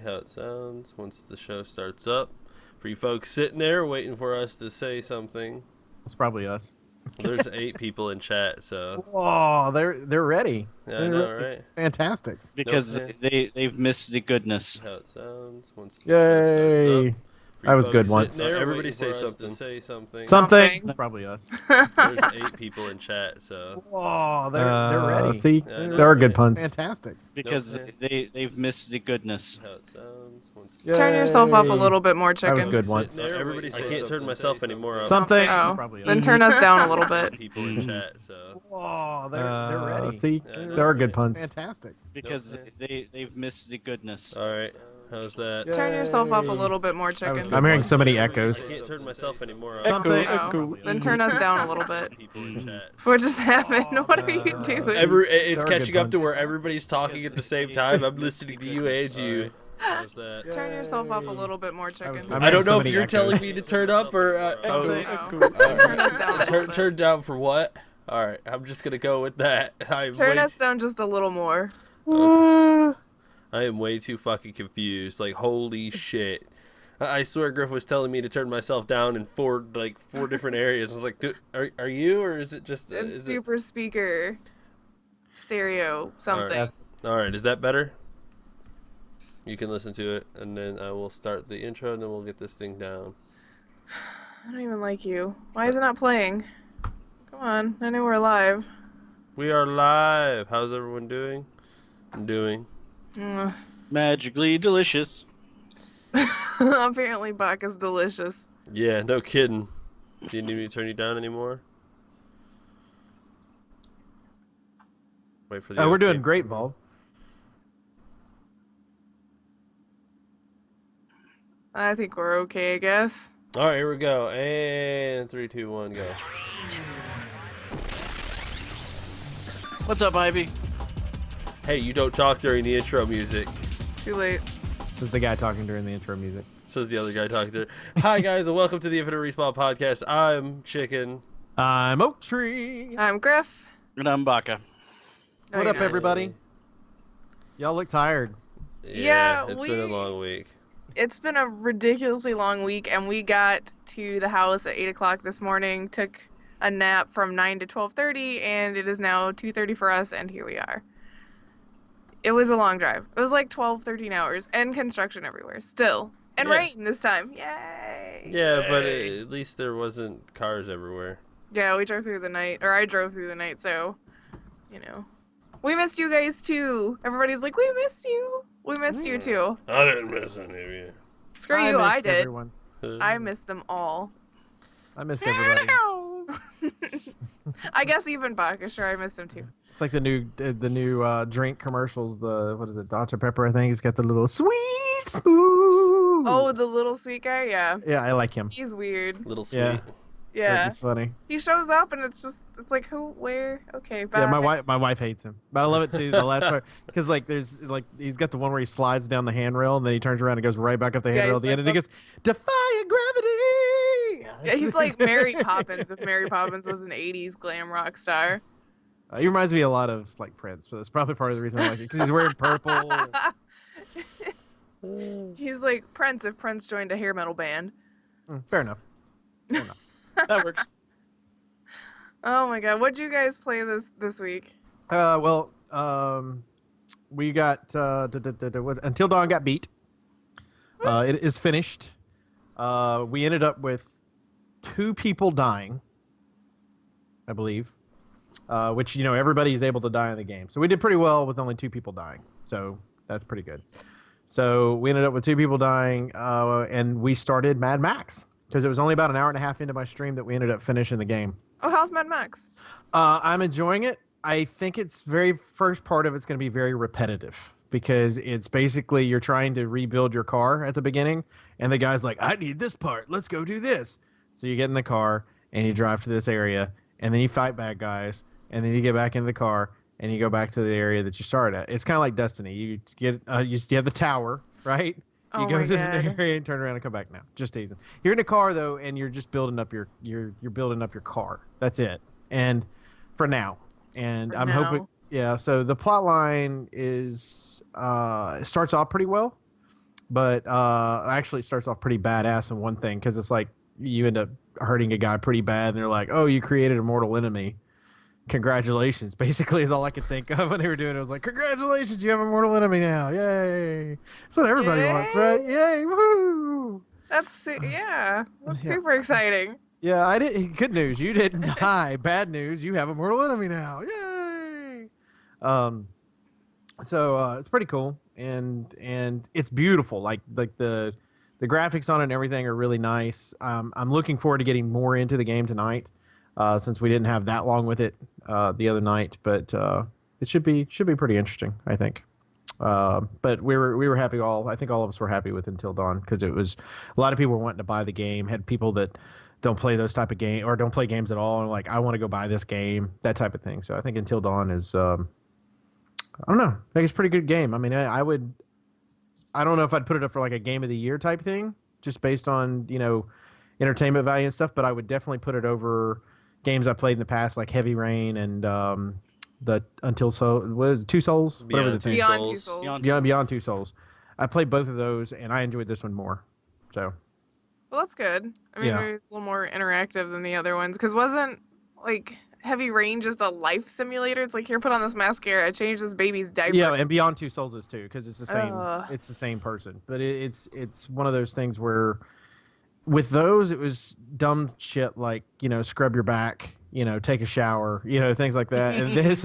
how it sounds once the show starts up. For you folks sitting there waiting for us to say something. It's probably us. There's 8 people in chat, so. Whoa, they're ready. Yeah, I know, right? Fantastic. Because they've missed the goodness. How it sounds once the Yay! show starts up. That was good once. There, everybody say something. Something. It's probably us. There's 8 people in chat, so. Whoa, they're ready. See, Yeah, I know, there are good right? puns. Fantastic. Because they've missed the goodness. How it sounds once Turn yourself up a little bit more, Chicken. That was good once. There, everybody I can't turn myself anymore up. Something. Oh, Probably then us. turn us down a little bit. People in chat, so. Whoa, they're ready. See, Yeah, I know, there are good right? puns. Fantastic. Because they've missed the goodness. Alright, how's that? Turn yourself up a little bit more, Chicken. I'm hearing so many echoes. I can't turn myself anymore up. Something. Oh, then turn us down a little bit. People in chat. What just happened? What are you doing? It's There are catching good up to puns. where everybody's talking at the same time. I'm listening to you and you. How's that? Turn yourself up a little bit more, Chicken. I'm I don't hearing so know if many you're echoes. telling me to turn up or. Then turn us down a little bit. Turn down for what? Alright, I'm just gonna go with that. Turn us down just a little more. I am way too fucking confused. Like, holy shit. I swear Grif was telling me to turn myself down in four different areas. I was like, dude, are you, or is it just... It's super speaker. Stereo. Something. Alright, is that better? You can listen to it, and then I will start the intro, and then we'll get this thing down. I don't even like you. Why is it not playing? Come on. I know we're live. We are live. How's everyone doing? I'm doing. Magically delicious. Apparently Baka's delicious. Yeah, no kidding. Do you need me to turn you down anymore? Wait for the We're okay. doing great, Vol. I think we're okay, I guess. All right, here we go. And 3, 2, 1, go. What's up, Ivy? Hey, you don't talk during the intro music. Too late. This is the guy talking during the intro music. Says the other guy talking to. Hi guys, and welcome to the Infinite Respawn podcast. I'm Chicken. I'm Oak Tree. I'm Grif. And I'm Baka. No, What you're up, not. everybody? Y'all look tired. Yeah, it's been a long week. It's been a ridiculously long week, and we got to the house at 8 o'clock this morning, took a nap from 9 to 12:30, and it is now 2:30 for us, and here we are. It was a long drive. It was like 12, 13 hours, and construction everywhere, still. And Yeah. rain this time. Yay! Yeah, but at least there wasn't cars everywhere. Yeah, we drove through the night, or I drove through the night, so, you know. We missed you guys, too. Everybody's like, we missed you. We missed you, too. I didn't miss any of you. Screw you, I missed did. Everyone. I missed them all. I missed everybody. I guess even Baka, sure, I missed him too. It's like the new drink commercials. The what is it? Dr. Pepper, I think. He's got the little sweet spoon. Oh, the little sweet guy, yeah. yeah, I like him. He's weird. Little sweet. Yeah. Yeah. It's funny. He shows up and it's like who, where? Okay, bye. Yeah, my wife hates him, but I love it too. The last part, because like there's like he's got the one where he slides down the handrail and then he turns around and goes right back up the handrail at the he's end, and he like, goes, "Defying gravity." Yeah, he's like Mary Poppins if Mary Poppins was an 80s glam rock star. He reminds me a lot of like Prince, but that's probably part of the reason I like it because he's wearing purple. He's like Prince if Prince joined a hair metal band. Fair enough. Fair enough. That works. Oh my god, what'd you guys play this week? Well, we got Until Dawn got beat. It is finished. We ended up with 2 people dying, I believe, which, you know, everybody's able to die in the game. So we did pretty well with only 2 people dying. So that's pretty good. So we ended up with 2 people dying, and we started Mad Max because it was only about an hour and a half into my stream that we ended up finishing the game. Oh, how's Mad Max? I'm enjoying it. I think it's very first part of it's going to be very repetitive because it's basically you're trying to rebuild your car at the beginning, and the guy's like, "I need this part. Let's go do this." So you get in the car and you drive to this area, and then you fight bad guys, and then you get back in the car and you go back to the area that you started at. It's kind of like Destiny. You get you have the tower, right? You Oh go my to the God. area and turn around and come back now. Just teasing. You're in a car though, and you're just building up your building up your car. That's it. And for now, and For I'm now. hoping, yeah. So the plot line is it starts off pretty well, but actually it starts off pretty badass in one thing because it's like you end up hurting a guy pretty bad, and they're like, "Oh, you created a mortal enemy. Congratulations!" Basically, is all I could think of when they were doing it. I was like, "Congratulations, you have a mortal enemy now! Yay!" That's what everybody wants, right? Yay! Woo! That's super exciting. Yeah, I did. Good news, you didn't die. Bad news, you have a mortal enemy now. Yay! So it's pretty cool, and it's beautiful. Like the graphics on it and everything are really nice. I'm looking forward to getting more into the game tonight, since we didn't have that long with it the other night. But it should be pretty interesting, I think. But we were happy. I think all of us were happy with Until Dawn because it was a lot of people were wanting to buy the game. Had people that don't play those type of game or don't play games at all, and like, I want to go buy this game, that type of thing. So I think Until Dawn is I don't know. I think it's a pretty good game. I mean, I don't know if I'd put it up for like a game of the year type thing, just based on, entertainment value and stuff, but I would definitely put it over games I played in the past, like Heavy Rain and the Until Soul, what is it, Two Souls? Whatever the thing. Beyond Two Souls. Beyond Two Souls. I played both of those, and I enjoyed this one more. So. Well, that's good. I mean, maybe it's a little more interactive than the other ones, because wasn't like Heavy Rain just a life simulator? It's like, here, put on this mascara, change this baby's diaper. Yeah, and Beyond Two Souls is too, because it's the same. It's the same person, but it's one of those things where, with those, it was dumb shit like scrub your back, take a shower, things like that. And this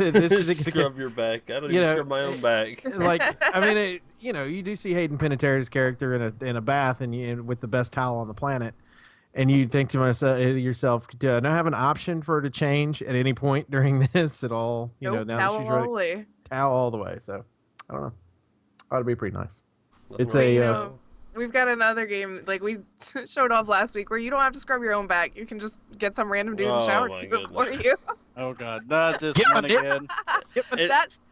scrub your back. I don't even scrub my own back. Like, I mean, you do see Hayden Panettiere's character in a bath and with the best towel on the planet. And you think to yourself, do I not have an option for her to change at any point during this at all? Nope, now towel that she's all ready, the way. towel all the way. So I don't know. Ought to be pretty nice. It's But, we've got another game like we showed off last week where you don't have to scrub your own back. You can just get some random dude in the shower to do it for you. Oh god, not this Get one my nips. again.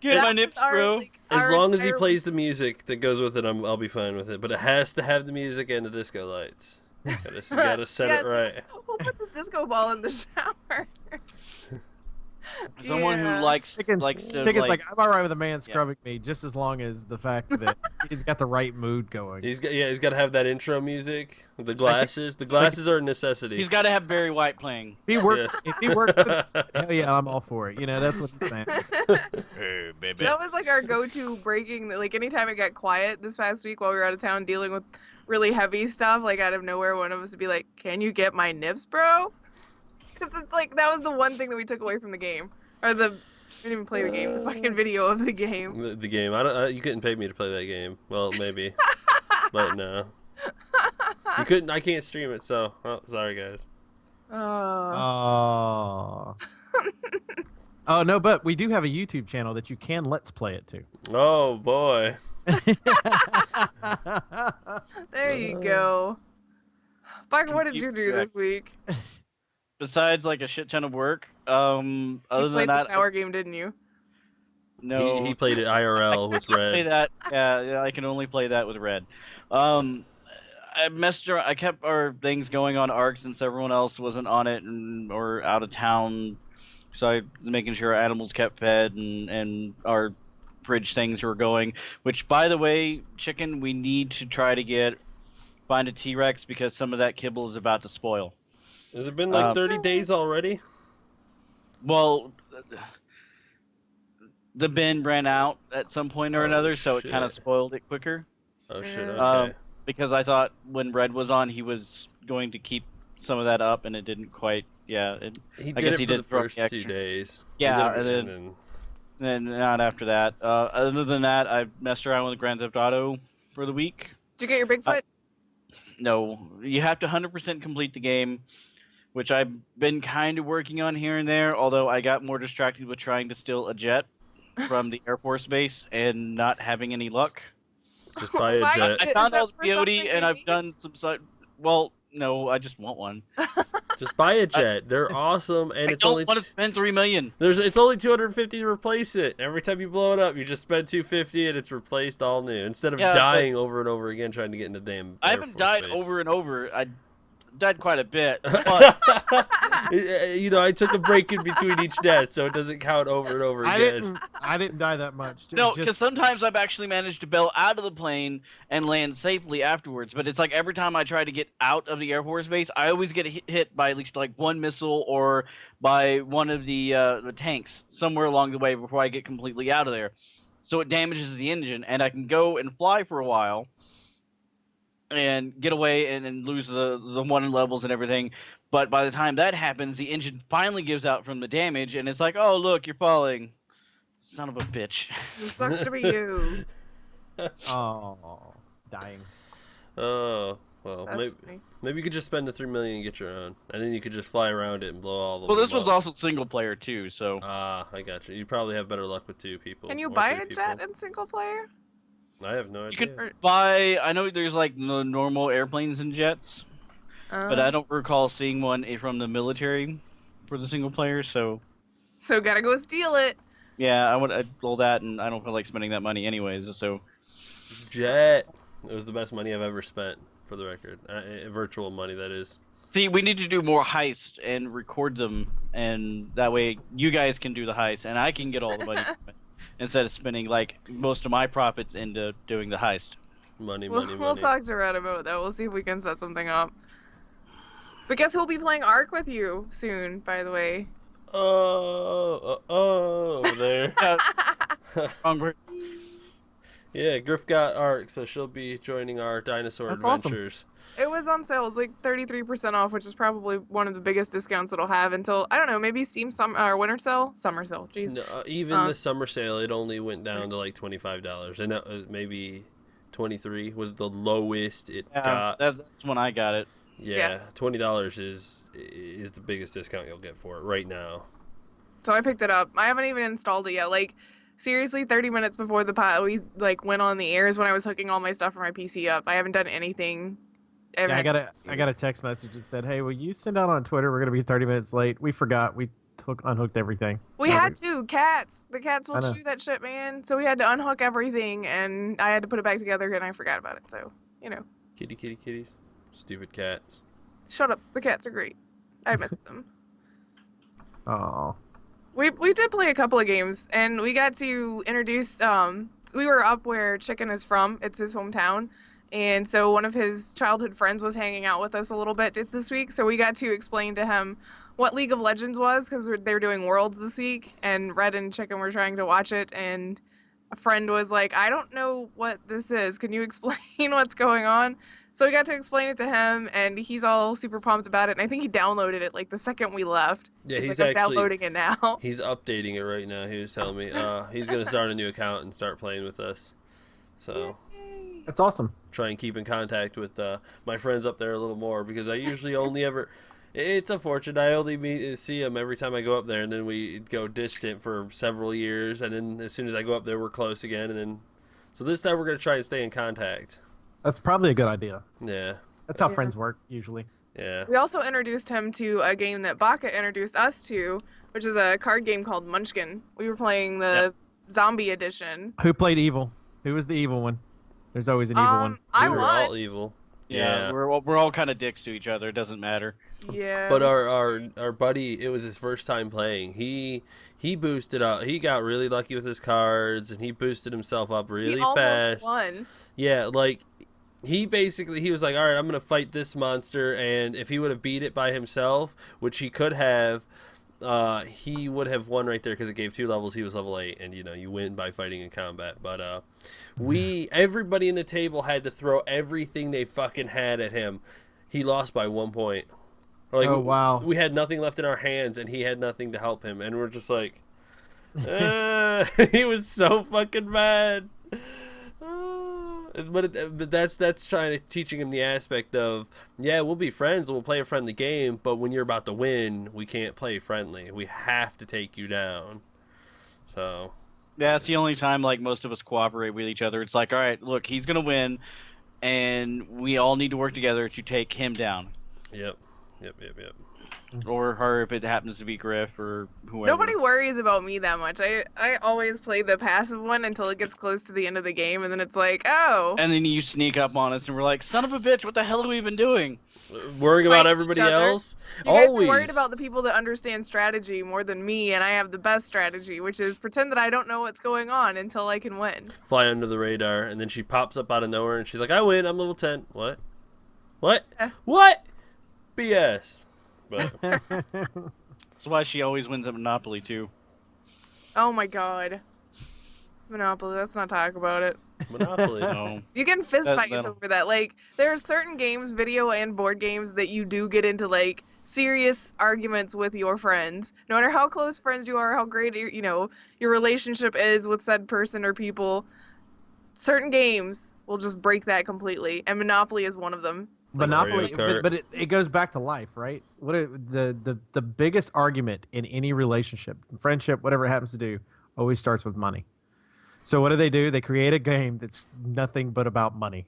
Get my nips, bro. As long as he plays the music that goes with it, I'll be fine with it. But it has to have the music and the disco lights. Gotta set it right. We'll put this disco ball in the shower. Someone who likes to Chicken's like, I'm all right with a man scrubbing me, just as long as the fact that he's got the right mood going. He's got to have that intro music. The glasses. The glasses are a necessity. He's got to have Barry White playing. If he works with, hell yeah, I'm all for it. That's what he's saying. Hey, baby. That was like our go-to breaking. Like anytime it got quiet this past week while we were out of town dealing with really heavy stuff, like out of nowhere, one of us would be like, "Can you get my nips, bro?" Because it's like that was the one thing that we took away from the game, we didn't even play the game. The fucking video of the game. The game. You couldn't pay me to play that game. Well, maybe, but no. You couldn't. I can't stream it. So, sorry guys. Oh. Oh no, but we do have a YouTube channel that you can let's play it to. Oh boy. There you go. Baka, what did you do this week? Besides like a shit ton of work, other You than played that, the shower game, didn't you? no. He played it IRL with Red. Play that. Yeah, I can only play that with Red. I messed around. I kept our things going on ARC since everyone else wasn't on it or out of town. So I was making sure our animals kept fed and our fridge things were going. Which, by the way, Chicken, we need to try to find a T-Rex because some of that kibble is about to spoil. Has it been like 30 days already? Well, the bin ran out at some point or another, so it shit. kind of spoiled it quicker. Oh shit, okay. Because I thought when Red was on, he was going to keep some of that up, and it didn't quite. Yeah, He I did guess it he for did the throw first the extra. 2 days. Yeah, He did it, and then not after that. Other than that, I messed around with Grand Theft Auto for the week. Did you get your Bigfoot? No, you have to 100% complete the game, which I've been kind of working on here and there, although I got more distracted with trying to steal a jet from the Air Force Base and not having any luck. Just buy a jet. I found all the peyote and I've done some well, no, I just want one. Just buy a jet. They're awesome, and I it's don't only want to spend $3 million. it's only $250 to replace it. Every time you blow it up, you just spend $250 and it's replaced all new instead of dying over and over again trying to get in the damn. I Air haven't Force died Base. over and over. died quite a bit. But You know, I took a break in between each death, so it doesn't count over and over again. I didn't die that much. no, because sometimes I've actually managed to bail out of the plane and land safely afterwards. But it's like every time I try to get out of the Air Force Base, I always get hit by at least like one missile or by one of the tanks somewhere along the way before I get completely out of there. So it damages the engine, and I can go and fly for a while and get away and lose the one levels and everything. But by the time that happens, the engine finally gives out from the damage, and it's like, oh, look, you're falling. Son of a bitch. It sucks to be you. Oh, dying. Oh, well, That's funny. maybe you could just spend the 3 million and get your own, and then you could just fly around it and blow all the. Well, this was also single player too, so. Ah, I got you. You probably have better luck with 2 people. Can you or buy 3 a jet people. in single player? I have no You idea. can buy. I know there's like the normal airplanes and jets, but I don't recall seeing one from the military for the single player. So So gotta go steal it. yeah, I'd roll that, and I don't feel like spending that money anyways. So Jet. It was the best money I've ever spent, for the record. Virtual money, that is. see, we need to do more heists and record them, and that way you guys can do the heist, and I can get all the money from it, instead of spending like most of my profits into doing the heist. Money, We'll money. talk to Red about that. We'll see if we can set something up. But guess who'll be playing Ark with you soon, by the way? Over there. Hungry. Yeah, Grif got Ark, so she'll be joining our dinosaur That's awesome. adventures. It was on sale. It was like 33% off, which is probably one of the biggest discounts it'll have until, I don't know, maybe Steam winter sale? Summer sale, jeez. No, even the summer sale, it only went down to like $25, and that was maybe 23 was the lowest it got. That's when I got it. Yeah, $20 is the biggest discount you'll get for it right now. So I picked it up. I haven't even installed it yet. Like, seriously, 30 minutes before we went on the air is when I was hooking all my stuff for my PC up. I haven't done anything. Yeah, I got a text message that said, "Hey, will you send out on Twitter? We're gonna be 30 minutes late. We forgot. We unhooked everything." We had to. Cats. The cats I will know. chew that shit, man. So we had to unhook everything, and I had to put it back together, and I forgot about it. So, you know. Kitties. Stupid cats. Shut up. The cats are great. I miss them. Oh, We did play a couple of games, and we got to introduce. We were up where Chicken is from. It's his hometown, and so one of his childhood friends was hanging out with us a little bit this week. So we got to explain to him what League of Legends was, because they were doing Worlds this week, and Red and Chicken were trying to watch it, and a friend was like, "I don't know what this is. Can you explain what's going on?" So we got to explain it to him, and he's all super pumped about it. And I think he downloaded it like the second we left. Yeah, he's like, I'm actually downloading it now. He's updating it right now. He was telling me he's gonna start a new account and start playing with us. So that's awesome. try and keep in contact with my friends up there a little more, because I usually only ever. It's unfortunate. I only see them every time I go up there, and then we go distant for several years, and then as soon as I go up there, we're close again, and then. So this time we're gonna try and stay in contact. That's probably a good idea. Yeah. That's how Yeah. friends work usually. Yeah. We also introduced him to a game that Baka introduced us to, which is a card game called Munchkin. We were playing the zombie edition. Who played evil? Who was the evil one? There's always an evil one. I We were won. all evil. Yeah, we're all kind of dicks to each other. It doesn't matter. Yeah. But our buddy, it was his first time playing. He boosted up. He got really lucky with his cards, and he boosted himself up really he almost fast. won. Yeah, like he was like, all right, I'm gonna fight this monster, and if he would have beat it by himself, which he could have, he would have won right there, because it gave 2 levels. He was level 8, and you win by fighting in combat. But everybody in the table had to throw everything they fucking had at him. He lost by 1 point. Like, Oh, wow. We had nothing left in our hands, and he had nothing to help him, and we're just like, he was so fucking mad. But that's trying to teaching him the aspect of, yeah, we'll be friends and we'll play a friendly game, but when you're about to win, we can't play friendly. We have to take you down. So Yeah, it's the only time like most of us cooperate with each other. It's like, all right, look, he's gonna win, and we all need to work together to take him down. Yep. or her if it happens to be Grif or whoever. Nobody worries about me that much. I always play the passive one until it gets close to the end of the game, and then it's like, oh. And then you sneak up on us, and we're like, "Son of a bitch! What the hell have we been doing?" Worrying about Fighting everybody each other. else. You guys Always are worried about the people that understand strategy more than me, and I have the best strategy, which is pretend that I don't know what's going on until I can win. fly under the radar, and then she pops up out of nowhere, and she's like, "I win. I'm level 10." What? What? What? BS. But That's why she always wins at Monopoly too. Oh my god. Monopoly, let's not talk about it. Monopoly. No. You get in fist fights that'll- over that. Like, there are certain games, video and board games, that you do get into, like, serious arguments with your friends. No matter how close friends you are, how great, your relationship is with said person or people, certain games will just break that completely. And Monopoly is one of them. Monopoly, Mario Kart. but it goes back to life, right? The biggest argument in any relationship, friendship, whatever it happens to do, always starts with money. So what do? They create a game that's nothing but about money.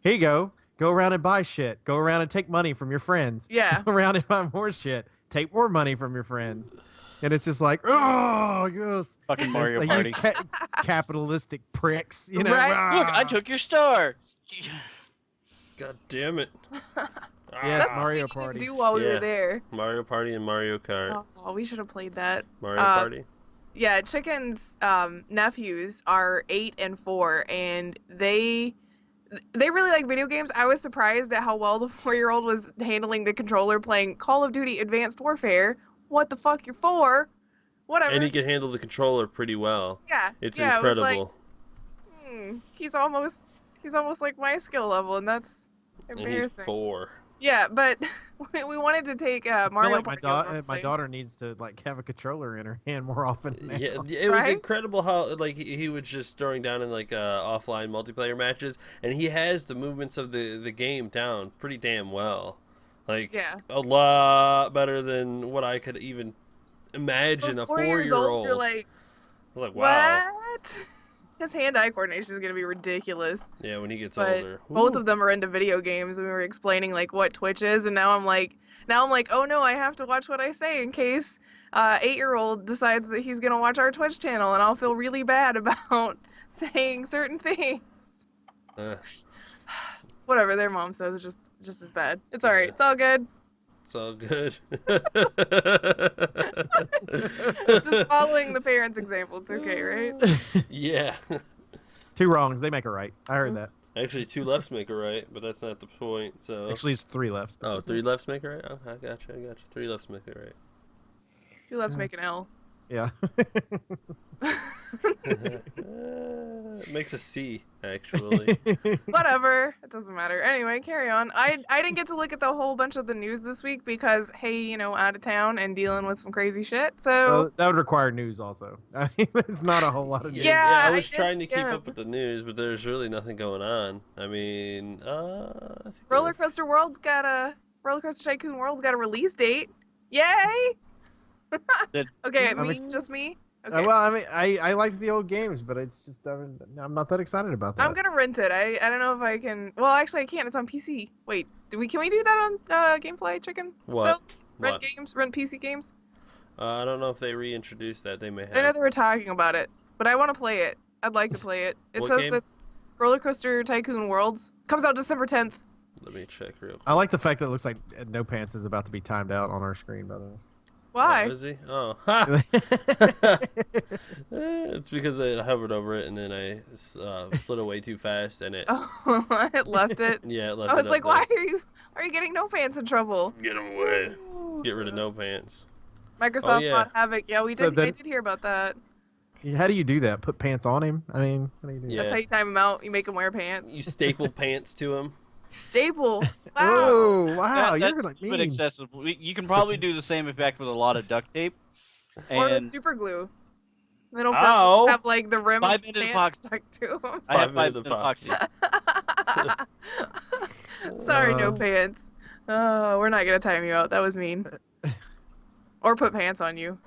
Here you go. Go around and buy shit. Go around and take money from your friends. Yeah. Go around and buy more shit. Take more money from your friends. And it's just like, oh, yes. Fucking Mario Like, Party. you capitalistic pricks. You know, Right. Look, I took your star. God damn it. Yes, Ah, Mario What did you Party. do while we Yeah. were there? Mario Party and Mario Kart. Oh, we should have played that. Mario Party. Yeah, Chicken's nephews are 8 and 4, and they really like video games. I was surprised at how well the 4-year-old was handling the controller playing Call of Duty Advanced Warfare. What the fuck, you're 4? Whatever. And he can handle the controller pretty well. Yeah. It's yeah, incredible. It was like, he's almost like my skill level, and that's And he's embarrassing. 4. Yeah, but we wanted to take I feel Mario like Party over and my play. daughter needs to like have a controller in her hand more often. Now. Yeah, it was Right? incredible how like he was just throwing down in like offline multiplayer matches, and he has the movements of the game down pretty damn well. Like Yeah. a lot better than what I could even imagine So a 4 years 4-year-old. You're like, I was like, wow. what? His hand-eye coordination is gonna be ridiculous. Yeah, when he gets But older. both Ooh. of them are into video games, and we were explaining like what Twitch is, and now I'm like, oh no, I have to watch what I say in case 8-year-old decides that he's gonna watch our Twitch channel, and I'll feel really bad about saying certain things. Whatever their mom says, just as bad. It's all right. Yeah. It's all good. It's all good. Just following the parents' example. It's okay, right? Yeah. 2 wrongs, they make a right. I heard that. Actually, 2 lefts make a right, but that's not the point. So. Actually, it's 3 lefts. Oh, 3 lefts make a right? Oh, I gotcha. 3 lefts make a right. 2 lefts make an L. Yeah. It makes a C, actually. Whatever. It doesn't matter. Anyway, carry on. I didn't get to look at the whole bunch of the news this week because, hey, out of town and dealing with some crazy shit. So Well, that would require news also. I mean, there's not a whole lot of news. Yeah, I I was did- trying to keep yeah. up with the news, but there's really nothing going on. I mean, I think Rollercoaster Tycoon World's got a release date. Yay! Did- Okay, I me, mean- just me. Okay. Well, I mean, I liked the old games, but it's just I'm not that excited about that. I'm gonna rent it. I don't know if I can. Well, actually, I can't. It's on PC. Wait, can we do that on GameFly Chicken? What? Still rent What? games, rent PC games. I don't know if they reintroduced that. They may I know have. they were talking about it, but I want to play it. I'd like to play it. It What says game? that Rollercoaster Tycoon Worlds comes out December 10th. Let me check real quick. I like the fact that it looks like No Pants is about to be timed out on our screen, by the way. Why? Oh, is he? Oh. Ha! It's because I hovered over it and then I slid away too fast and it. Oh, it left it. Yeah, it left I was it like, up why are you getting No Pants in trouble? there. Get him away. Get rid of no pants. Microsoft yeah. bought Havok. Yeah, we So did. I then- did hear about that. How do you do that? Put pants on him? I mean, how do you do Yeah. That's how you time him out. You make him wear pants. You staple pants to him. Staple. that? Wow. Oh, wow, That- you're like It's a bit me. excessive. You can probably do the same effect with a lot of duct tape. Or And super glue. Then he'll Ow. just have like the rim of 5 minute pants epoxy. stuck to him. I have 5 5 minute minute epoxy. Sorry, no Um, pants. Oh, we're not gonna time you out. That was mean. Or put pants on you.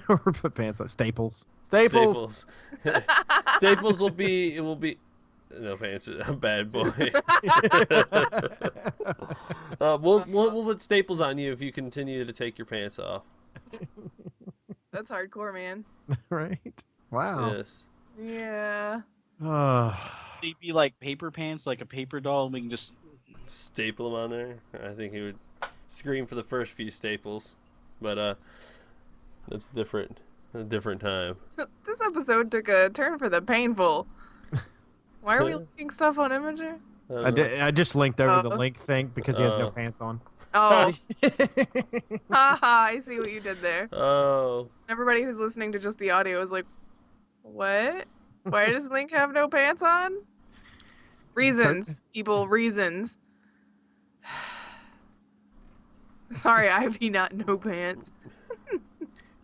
Or put pants on. Staples. Staples. Staples will be. It will be. No pants, a bad boy. We'll put staples on you if you continue to take your pants off. That's hardcore, man. Right? Wow. Yes. Yeah. They'd be like paper pants, like a paper doll. We can just Staple them on there. I think he would scream for the first few staples, but that's different. A different time. This episode took a turn for the painful. Why are we linking stuff on Imager? I just linked over the Oh. link thing because he has no Oh. pants on. Oh, haha! I see what you did there. Oh. Everybody who's listening to just the audio is like, "What? Why does Link have no pants on?" Reasons, people. Reasons. Sorry, Ivy, not no pants.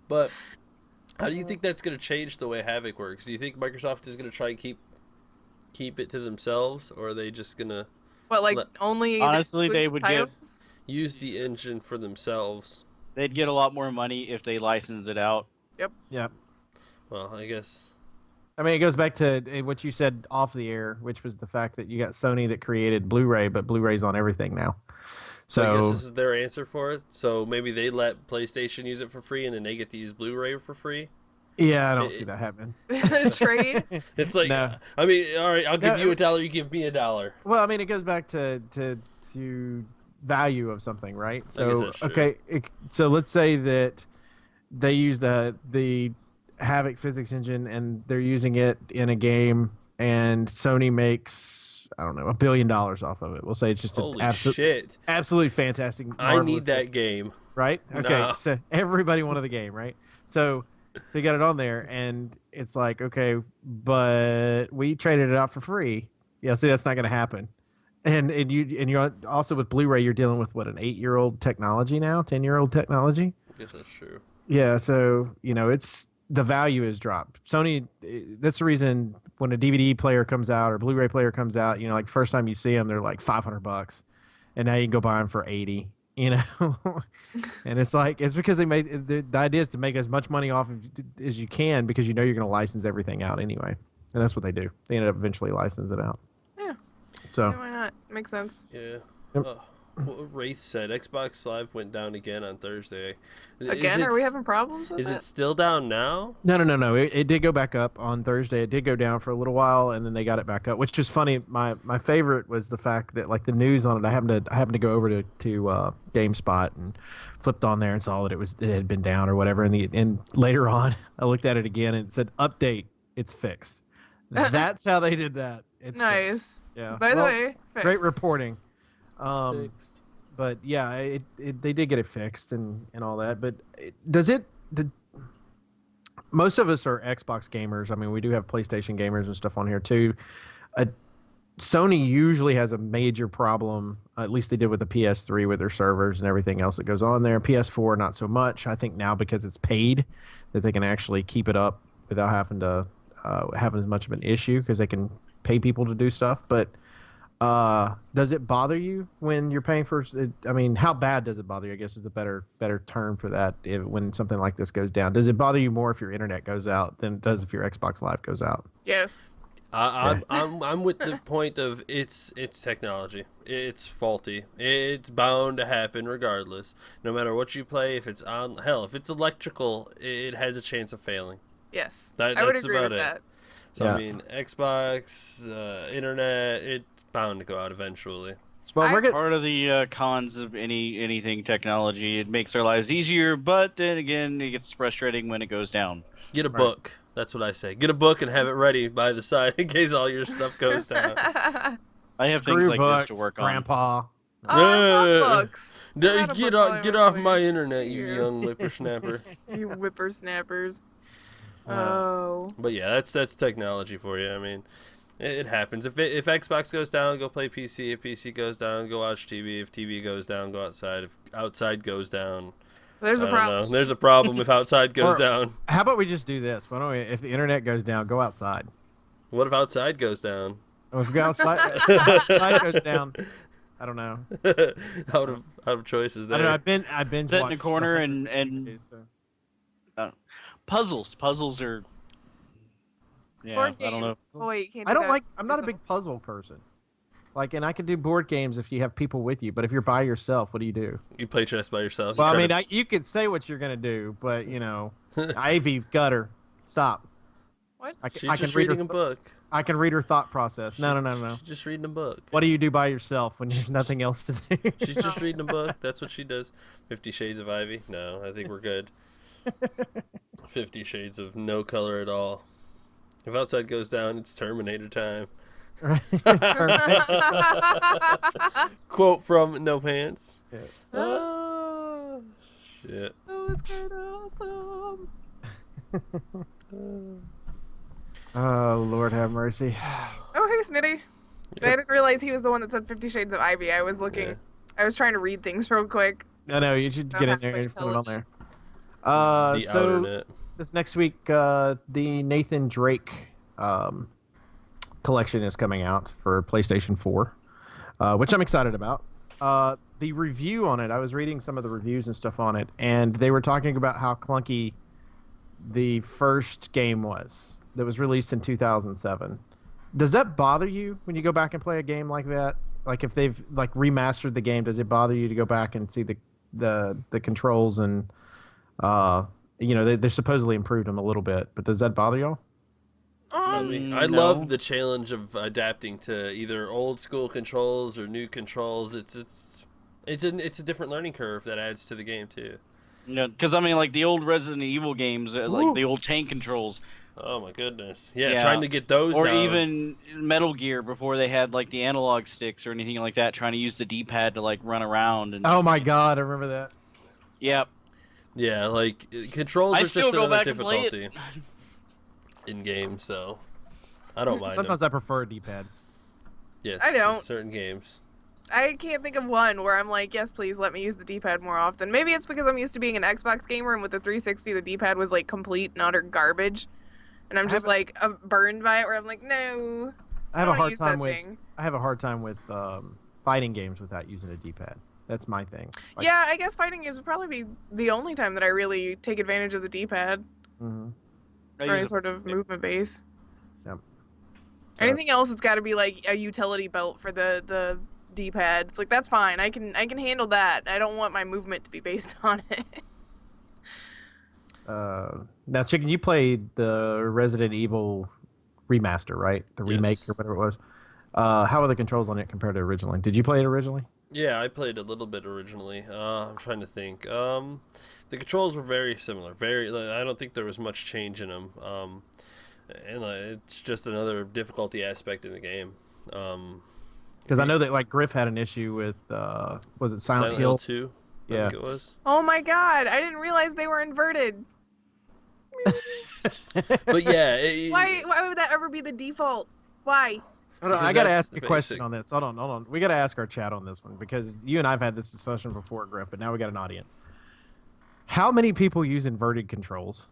But how do you think that's going to change the way Havok works? Do you think Microsoft is going to try and keep it to themselves, or are they just going to But like only the Honestly, they exclusive would titles? use the engine for themselves? they'd get a lot more money if they license it out. Yeah. Well, I guess. I mean, it goes back to what you said off the air, which was the fact that you got Sony that created Blu-ray, but Blu-ray's on everything now. So I guess So this is their answer for it. So maybe they let PlayStation use it for free, and then they get to use Blu-ray for free. yeah, I don't see that happening. Trade. It's like, No. I mean, all right, I'll give No, you $1, you give me $1. Well, I mean, it goes back to value of something, right? guess So that's true. okay, so let's say that they use the Havok physics engine and they're using it in a game, and Sony makes, I don't know, $1 billion off of it. We'll say it's just an Holy shit! absolutely fantastic. I need marvelous that game. right? Okay, No. so everybody wanted the game, right? So they got it on there, and it's like, okay, but we traded it out for free. Yeah, see, that's not going to happen. And you're also with Blu-ray, you're dealing with what, an 8-year-old technology now, 10-year-old technology. I guess that's true. Yeah, so it's the value is dropped. Sony, that's the reason when a DVD player comes out or Blu-ray player comes out, like the first time you see them, they're like $500, and now you can go buy them for 80. And it's because they made the idea is to make as much money off of as you can, because you're going to license everything out anyway, and that's what they do. They ended up eventually licensing it out. Yeah. So Yeah, why not? Makes sense. Yeah. Yep. What Wraith said, Xbox Live went down again on Thursday. Again, are we having problems with Is it? it still down now? no. It did go back up on Thursday. It did go down for a little while, and then they got it back up, which is funny. My favorite was the fact that the news on it. I happened to go over to GameSpot and flipped on there and saw that it had been down or whatever. And later on, I looked at it again and it said update. It's fixed. That's how they did that. It's Nice. fixed. Yeah. By the Well, way, great fixed. reporting. Fixed. But yeah, they did get it fixed and all that. But most of us are Xbox gamers. I mean, we do have PlayStation gamers and stuff on here too. Sony usually has a major problem. At least they did with the PS3 with their servers and everything else that goes on there. PS4 not so much. I think now because it's paid, that they can actually keep it up without having to having as much of an issue, because they can pay people to do stuff. But does it bother you when you're paying for? I mean, how bad does it bother you? I guess is the better term for that. When something like this goes down, does it bother you more if your internet goes out than it does if your Xbox Live goes out? Yes. I'm with the point of it's technology. It's faulty. It's bound to happen regardless. No matter what you play, if it's if it's electrical, it has a chance of failing. Yes. That- I would that's agree about with it. that. So Yeah. I mean, Xbox, internet, it's bound to go out eventually. Well, we're getting Part of the cons of anything technology, it makes our lives easier, but then again, it gets frustrating when it goes down. Get a Right. book. That's what I say. Get a book and have it ready by the side in case all your stuff goes down. I have screw things like books, this to work on. Grandpa. Oh, I love books. Not a Get book off, while get I'm off away. my internet, you Yeah. young whippersnapper. You whippersnappers. Uh, Oh. But yeah, that's technology for you. I mean, it happens. If Xbox goes down, go play PC. If PC goes down, go watch TV. If TV goes down, go outside. If outside goes down, There's I a don't problem. know. There's a problem if outside goes Or- down. How about we just do this? Why don't we? If the internet goes down, go outside. What if outside goes down? If we go outside, outside goes down. I don't know. out of choices I there. don't know. I've been Sit in a corner and puzzles are Yeah, Board I don't know. games. Boy, you can't do I don't that like. I'm not a yourself. big puzzle person. Like, and I can do board games if you have people with you. But if you're by yourself, what do you do? You play chess by yourself. Well, I You mean, you could say what you're gonna do, but Ivy, gutter, stop. What? She's I just can read reading her, a book. I can read her thought process. No. She's just reading a book. What do you do by yourself when there's nothing else to do? She's just reading a book. That's what she does. 50 Shades of Ivy? No, I think we're good. 50 Shades of no color at all. If outside goes down, it's Terminator time. Quote from No Pants. Yeah. Oh, shit. That was kind of awesome. Oh, Lord have mercy. Oh, hey, Snitty. I didn't realize he was the one that said 50 Shades of Ivy. I was looking. Yeah. I was trying to read things real quick. No, you should Don't get in have to there be and put it on there. The So Outernet. this next week, the Nathan Drake collection is coming out for PlayStation 4, which I'm excited about. The review on it, I was reading some of the reviews and stuff on it, and they were talking about how clunky the first game was that was released in 2007. Does that bother you when you go back and play a game like that? Like if they've like remastered the game, does it bother you to go back and see the controls and they supposedly improved them a little bit, but does that bother y'all? I No. love the challenge of adapting to either old school controls or new controls. It's a different learning curve that adds to the game too. Because I mean, like the old Resident Evil games, like the old tank controls, Oh my goodness! Yeah, trying to get those or down. even Metal Gear before they had like the analog sticks or anything like that, trying to use the D-pad to like run around and. Oh my God, I remember that. Yeah. Yeah, like controls I are still just go another back and play difficulty it. in games, so I don't mind Sometimes them. I prefer a D-pad. Yes, I don't. certain games. I can't think of one where I'm like, yes, please let me use the D-pad more often. Maybe it's because I'm used to being an Xbox gamer, and with the 360, the D-pad was like complete and utter garbage, and I'm just like burned by it. Where I'm like, no, I have a wanna hard use time that with thing. fighting games without using a D-pad. That's my thing. Like, Yeah, I guess fighting games would probably be the only time that I really take advantage of the D-pad mhm. I for any use sort of movement base. Yep. Anything else, it's got to be like a utility belt for the D-pad. It's like that's fine. I can handle that. I don't want my movement to be based on it. Now, Chicken, you played the Resident Evil remaster, right? The remake Yes. or whatever it was. How are the controls on it compared to originally? Did you play it originally? Yeah, I played a little bit originally. I'm trying to think. The controls were very similar. I don't think there was much change in them. And it's just another difficulty aspect in the game. Because I know that like Grif had an issue with was it Silent Hill? 2, I Yeah. think it was. Oh my god! I didn't realize they were inverted. But yeah, Why would that ever be the default? Why? Hold on, Because I gotta that's ask a the question basic. on this. Hold on. We gotta ask our chat on this one because you and I've had this discussion before, Griff, but now we got an audience. How many people use inverted controls?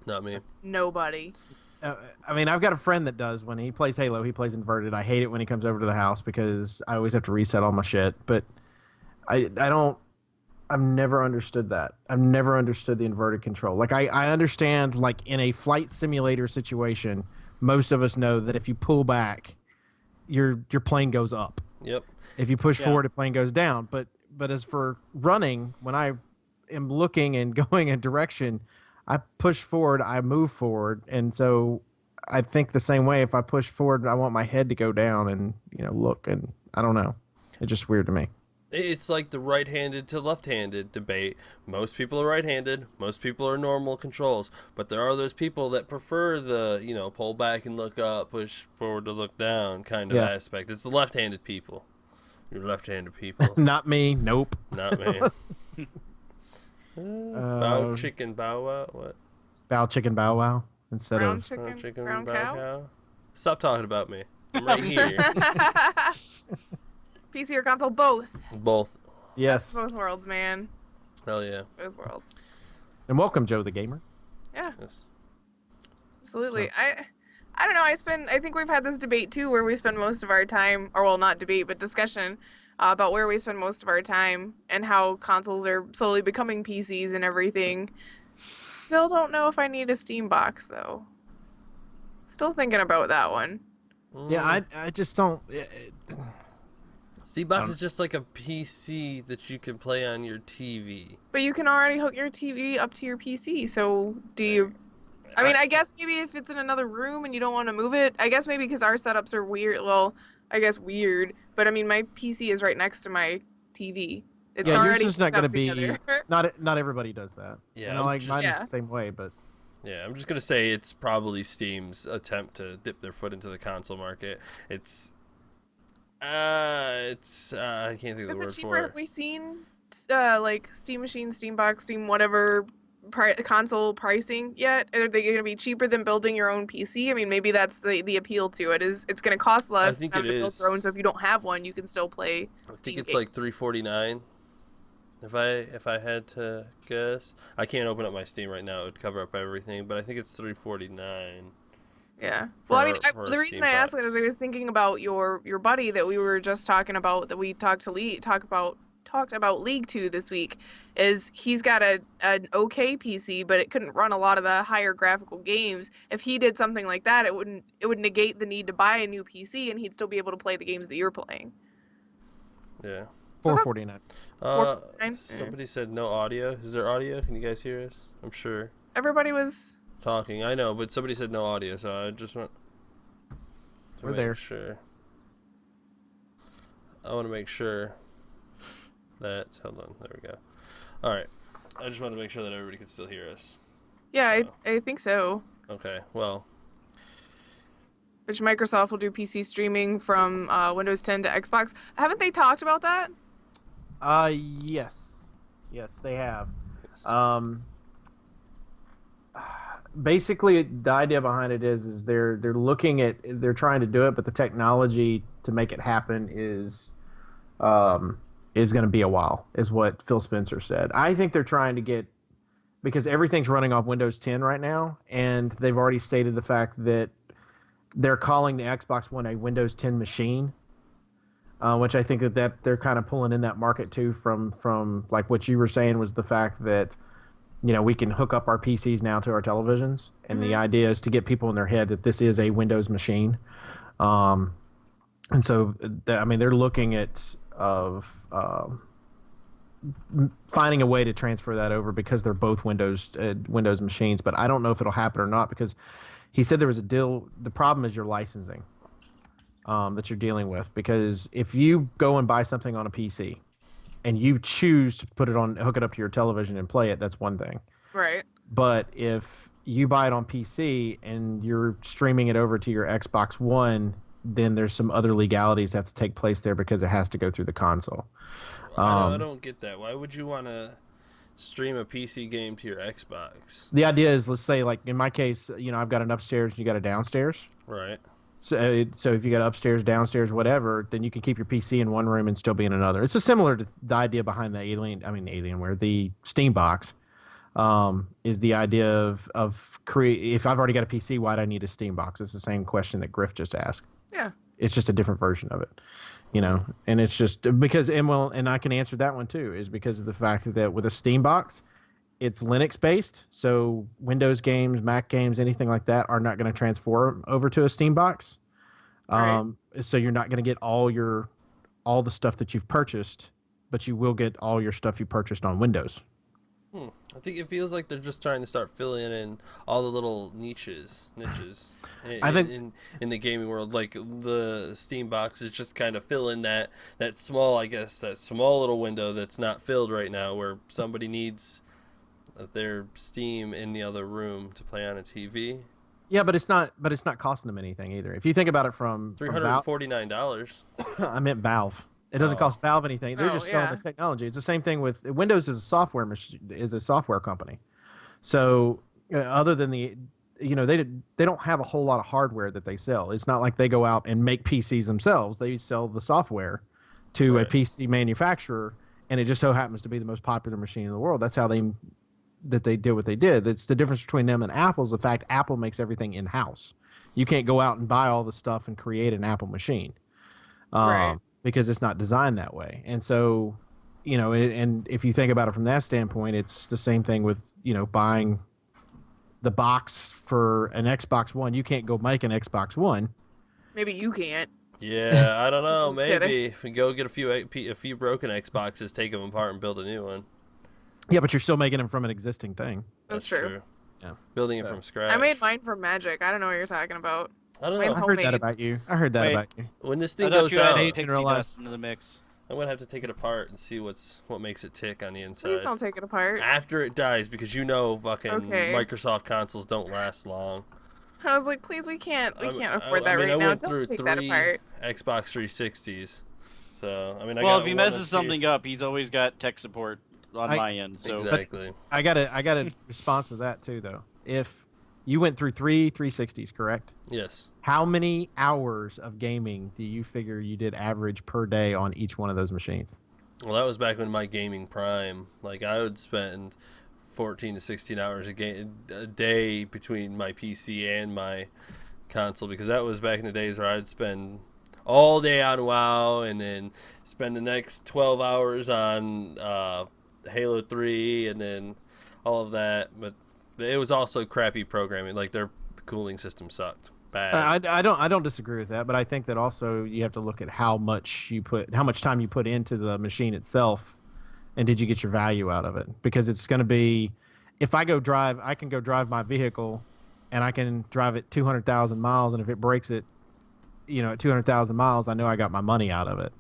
not me. Nobody. I mean, I've got a friend that does. When he plays Halo, he plays inverted. I hate it when he comes over to the house because I always have to reset all my shit. But I don't. I've never understood that. I've never understood the inverted control. Like I understand, like in a flight simulator situation, most of us know that if you pull back, your plane goes up. Yep. If you push Yeah. forward, the plane goes down. But as for running, when I am looking and going a direction, I push forward, I move forward, and so I think the same way. If I push forward, I want my head to go down and look, and I don't know. It's just weird to me. It's like the right-handed to left-handed debate. Most people are right-handed. Most people are normal controls. But there are those people that prefer the, pull back and look up, push forward to look down kind of Yeah. aspect. It's the left-handed people. You're left-handed people. Not me. Nope. Not me. Bow chicken, bow wow. What? Bow chicken, bow wow instead Brown of chicken, brown cow. Stop talking about me. I'm right here. PC or console, both. Both. yes. Both worlds, man. Hell yeah. Both worlds. And welcome, Joe the Gamer. Yeah, Yes. absolutely. I don't know. I think we've had this debate too, where we spend most of our time, or well, not debate, but discussion about where we spend most of our time and how consoles are slowly becoming PCs and everything. Still don't know if I need a Steam box though. Still thinking about that one. Yeah, I just don't. Steambox is just like a PC that you can play on your TV. But you can already hook your TV up to your PC, so do you... I mean, I guess maybe if it's in another room and you don't want to move it, I guess maybe because our setups are weird. Well, I guess weird, but I mean, my PC is right next to my TV. It's already yours is not going to be. together. Not everybody does that. Yeah, like mine is the same way, but. Yeah, I'm just gonna say it's probably Steam's attempt to dip their foot into the console market. I can't think of the word for it. Is it cheaper? Have we seen like Steam Machine, Steam Box, Steam whatever console pricing yet? Are they going to be cheaper than building your own PC? I mean, maybe that's the appeal to it. Is it's going to cost less I think to it build is. your own, so if you don't have one, you can still play. I think it's like $349. If I had to guess, I can't open up my Steam right now. It would cover up everything, but I think it's $349. Yeah. Well, I mean, for the reason I asked that is I was thinking about your buddy that we were just talking about, that we talked about League 2 this week. Is he's got an okay PC, but it couldn't run a lot of the higher graphical games. If he did something like that, it would negate the need to buy a new PC, and he'd still be able to play the games that you're playing. Yeah. $449. Somebody said no audio. Is there audio? Can you guys hear us? I'm sure. Everybody was Talking. I know, but somebody said no audio, so I just want to We're make there. sure. I want to make sure that... Hold on. There we go. All right. I just want to make sure that everybody can still hear us. Yeah, So. I think so. Okay. Well... Which Microsoft will do PC streaming from Windows 10 to Xbox. Haven't they talked about that? Yes, they have. Yes. Basically, the idea behind it is they're trying to do it, but the technology to make it happen is going to be a while, is what Phil Spencer said. I think they're trying to get, because everything's running off Windows 10 right now, and they've already stated the fact that they're calling the Xbox One a Windows 10 machine, which I think that they're kind of pulling in that market too from like what you were saying was the fact that, we can hook up our PCs now to our televisions, and the idea is to get people in their head that this is a Windows machine. And so, they're looking at finding a way to transfer that over because they're both Windows machines. But I don't know if it'll happen or not, because he said there was a deal. The problem is your licensing that you're dealing with, because if you go and buy something on a PC and you choose to hook it up to your television and play it, that's one thing. Right. But if you buy it on PC and you're streaming it over to your Xbox One, then there's some other legalities that have to take place there because it has to go through the console. I don't get that. Why would you want to stream a PC game to your Xbox? The idea is, let's say, like in my case, I've got an upstairs and you got a downstairs. Right. So if you got upstairs, downstairs, whatever, then you can keep your PC in one room and still be in another. It's similar to the idea behind the the Steam box, is the idea of create. If I've already got a PC, why do I need a Steam box? It's the same question that Grif just asked. Yeah. It's just a different version of it, and it's just because, and I can answer that one too, is because of the fact that with a Steam box, it's Linux based, so Windows games, Mac games, anything like that are not going to transform over to a Steam box. Right. So you're not going to get all the stuff that you've purchased, but you will get all your stuff you purchased on Windows. I think it feels like they're just trying to start filling in all the little niches in the gaming world. Like the Steam box is just kind of filling that small little window that's not filled right now, where somebody needs their Steam in the other room to play on a TV. Yeah, but it's not costing them anything either. If you think about it from $349. I meant Valve. It doesn't cost Valve anything. They're just selling the technology. It's the same thing with Windows. Is a software company. So other than they don't have a whole lot of hardware that they sell. It's not like they go out and make PCs themselves. They sell the software to a PC manufacturer, and it just so happens to be the most popular machine in the world. That's how they did what they did. It's the difference between them and Apple is the fact Apple makes everything in-house. You can't go out and buy all the stuff and create an Apple machine. Right. Because it's not designed that way. And so, and if you think about it from that standpoint, it's the same thing with, buying the box for an Xbox One. You can't go make an Xbox One. Maybe you can't. Yeah, I don't know. Just kidding. Maybe if we go get a few broken Xboxes, take them apart, and build a new one. Yeah, but you're still making them from an existing thing. That's true. Yeah. Building it from scratch. I made mine from Magic. I don't know what you're talking about. I don't Mine's know. I heard that homemade. about you. I heard that Wait. about you. When this I thing thought goes you had out, Hey, pixie in real life. dust into the mix. I'm gonna have to take it apart and see what makes it tick on the inside. Please don't take it apart. After it dies, because fucking Okay. Microsoft consoles don't last long. I was like, please, we can't afford that I right now. went Don't through take that 3 apart. Xbox 360s. So, I mean, Well, if he messes something up, he's always got tech support on I- my end. So Exactly. I got a response to that too, though. If you went through 3 360s, correct? Yes. How many hours of gaming do you figure you did average per day on each one of those machines? Well, that was back when my gaming prime. Like, I would spend 14 to 16 hours a day between my PC and my console, because that was back in the days where I'd spend all day on WoW and then spend the next 12 hours on Halo 3 and then all of that. But it was also crappy programming. Like, their cooling system sucked bad. I don't disagree with that, but I think that also you have to look at how much time you put into the machine itself, and did you get your value out of it? Because it's going to be, if I can go drive my vehicle, and I can drive it 200,000 miles, and if it breaks it, at 200,000 miles, I know I got my money out of it.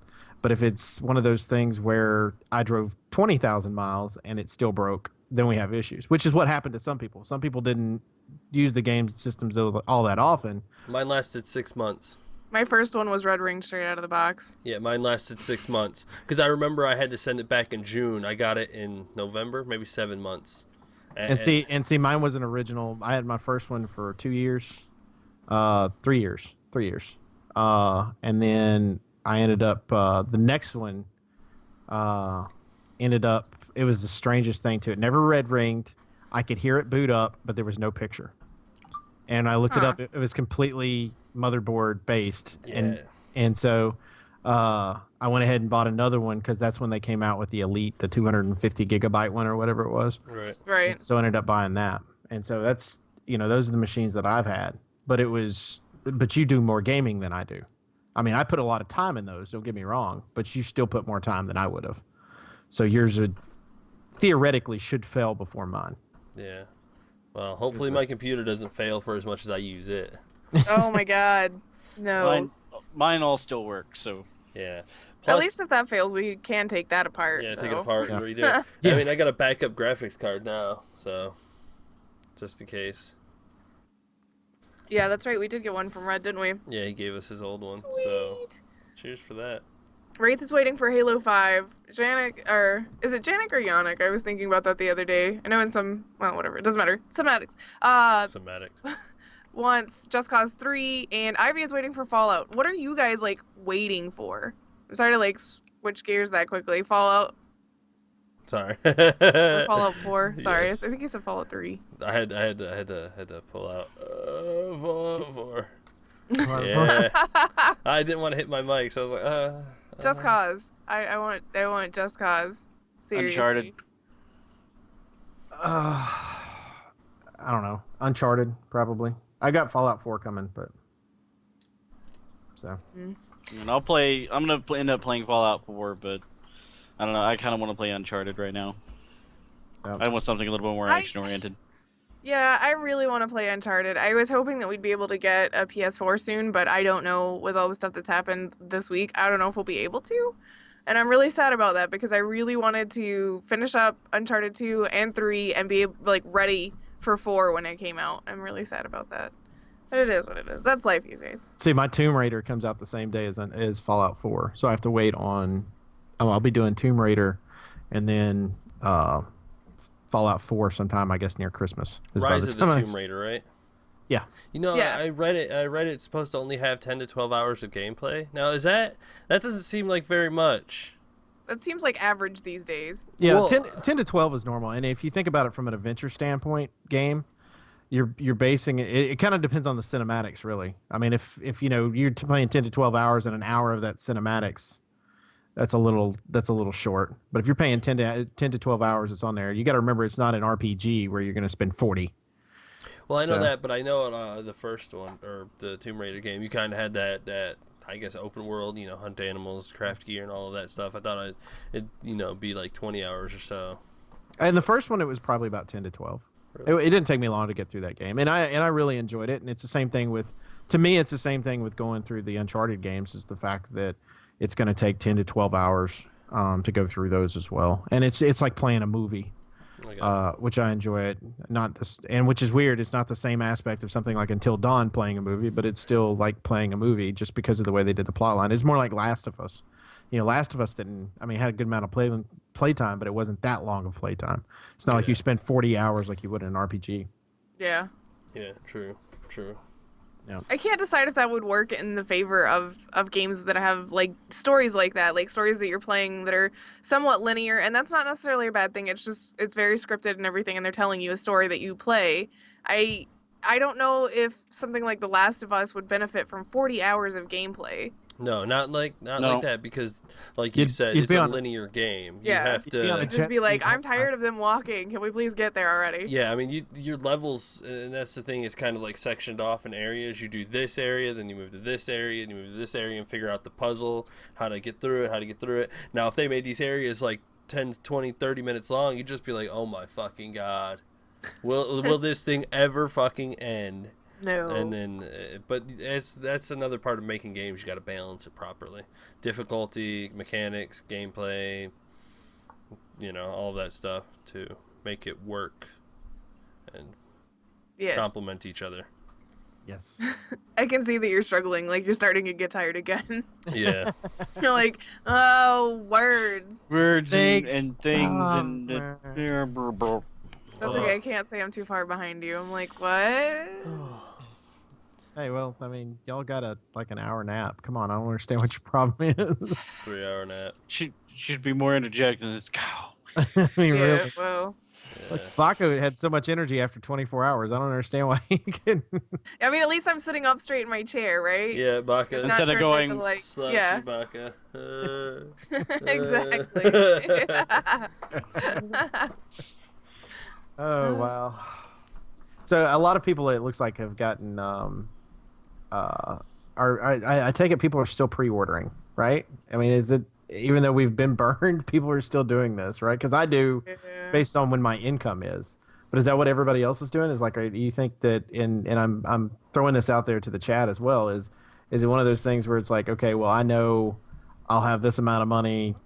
But if it's one of those things where I drove 20,000 miles and it still broke, then we have issues, which is what happened to some people. Some people didn't use the game systems all that often. Mine lasted 6 months. My first one was red ring straight out of the box. Yeah, mine lasted 6 months. Because I remember I had to send it back in June. I got it in November, maybe 7 months. And see, mine was an original. I had my first one for 2 years, 3 years, and then I ended up the next one. It was the strangest thing to it. Never red ringed. I could hear it boot up, but there was no picture. And I looked it up. It was completely motherboard based, Yeah. and so I went ahead and bought another one because that's when they came out with the Elite, the 250 gigabyte one or whatever it was. Right. Right. And so I ended up buying that. And so that's, those are the machines that I've had. But you do more gaming than I do. I mean, I put a lot of time in those, don't get me wrong, but you still put more time than I would have. So yours theoretically should fail before mine. Yeah. Well, hopefully my computer doesn't fail for as much as I use it. Oh my god. No. mine all still work. So Yeah. At Plus, least if that fails, we can take that apart. yeah, take it though. apart and Yeah. redo it. I Yes. mean, I got a backup graphics card now, so just in case. Yeah, that's right. We did get one from Red, didn't we? Yeah, he gave us his old one. Sweet. So cheers for that. Wraith is waiting for Halo 5. Janik, or is it Janik or Yannick? I was thinking about that the other day. I know in some, well, whatever. It doesn't matter. Semantics. Somatic. Wants Just Cause 3, and Ivy is waiting for Fallout. What are you guys, waiting for? I'm sorry to, switch gears that quickly. Fallout, Sorry. or Fallout 4. Sorry, Yes. I think he said Fallout 3. I had to pull out Fallout 4. Well, Yeah. I didn't want to hit my mic, so I was like, Just Cause. I want Just Cause. Seriously. Uncharted. I don't know. Uncharted, probably. I got Fallout 4 coming, but so. And I'm gonna end up playing Fallout 4, but I don't know. I kind of want to play Uncharted right now. Yep. I want something a little bit more action oriented. Yeah, I really want to play Uncharted. I was hoping that we'd be able to get a PS4 soon, but I don't know, with all the stuff that's happened this week, I don't know if we'll be able to. And I'm really sad about that because I really wanted to finish up Uncharted 2 and 3 and be ready for 4 when it came out. I'm really sad about that. But it is what it is. That's life, you guys. See, my Tomb Raider comes out the same day as Fallout 4, so I have to wait on. I'll be doing Tomb Raider, and then Fallout 4 sometime, I guess, near Christmas. Rise of the Tomb Raider, right? Yeah. Yeah. I read it's supposed to only have 10 to 12 hours of gameplay. Now, that doesn't seem like very much. That seems like average these days. Yeah, Well, 10 to 12 is normal, and if you think about it from an adventure standpoint, you're basing it. It kind of depends on the cinematics, really. I mean, if you're playing 10 to 12 hours and an hour of that cinematics, that's a little short. But if you're paying 10 to 12 hours, it's on there. You got to remember it's not an RPG where you're going to spend 40. Well, I know So- that, but I know the first one, or the Tomb Raider game, you kind of had that I guess open world, hunt animals, craft gear, and all of that stuff. I thought it'd be like 20 hours or so. And the first one, it was probably about 10 to 12. Really? It didn't take me long to get through that game, and I really enjoyed it. And it's the same thing with, to me, it's the same thing with going through the Uncharted games. Is the fact that it's going to take 10 to 12 hours to go through those as well. And it's like playing a movie. Which I enjoy it. Not this, and which is weird. It's not the same aspect of something like Until Dawn playing a movie, but it's still like playing a movie just because of the way they did the plot line. It's more like Last of Us. Last of Us didn't. I mean, had a good amount of playtime, but it wasn't that long of playtime. It's not like you spend 40 hours like you would in an RPG. Yeah. Yeah, true. I can't decide if that would work in the favor of games that have like stories like that, like stories that you're playing that are somewhat linear, and that's not necessarily a bad thing. It's just it's very scripted and everything, and they're telling you a story that you play. I don't know if something like The Last of Us would benefit from 40 hours of gameplay. No, not like that, because like you said, you'd it's be a on- linear game. Yeah. You have You'd be on to. a It'd just be like, jet- I'm tired of them walking. Can we please get there already? Yeah, I mean, your levels, and that's the thing, is kind of like sectioned off in areas. You do this area, then you move to this area, and you move to this area, and figure out the puzzle, how to get through it. Now, if they made these areas like 10, 20, 30 minutes long, you'd just be like, oh my fucking god. Will this thing ever fucking end? No. And then, but that's another part of making games. You got to balance it properly. Difficulty, mechanics, gameplay, all that stuff to make it work and Yes. complement each other. Yes. I can see that you're struggling. Like you're starting to get tired again. Yeah. You're like, oh, words. Words and Thanks. things Oh, and man. That's okay. I can't say I'm too far behind you. I'm like, what? Hey, well, I mean, y'all got an hour nap. Come on, I don't understand what your problem is. 3-hour nap. Should be more interjecting this cow. I mean, Yeah, really. well. Yeah. Like, Baka had so much energy after 24 hours. I don't understand why he can. I mean, at least I'm sitting up straight in my chair, right? Yeah, Baka. Not Instead of turned into, going, like, Slash yeah, you, Baka. exactly. Oh wow. So a lot of people, it looks like, have gotten. I take it people are still pre-ordering, right? I mean, is it, even though we've been burned, people are still doing this, right? Because I do, Yeah. based on when my income is. But is that what everybody else is doing? Is like, do you think that and I'm throwing this out there to the chat as well, is it one of those things where it's like, okay, well, I know I'll have this amount of money.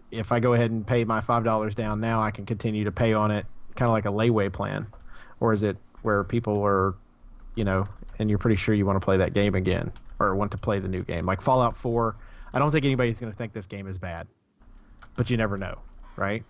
If I go ahead and pay my $5 down now, I can continue to pay on it, kind of like a layaway plan? Or is it where people are, and you're pretty sure you want to play that game again or want to play the new game? Like Fallout 4, I don't think anybody's going to think this game is bad, but you never know, right?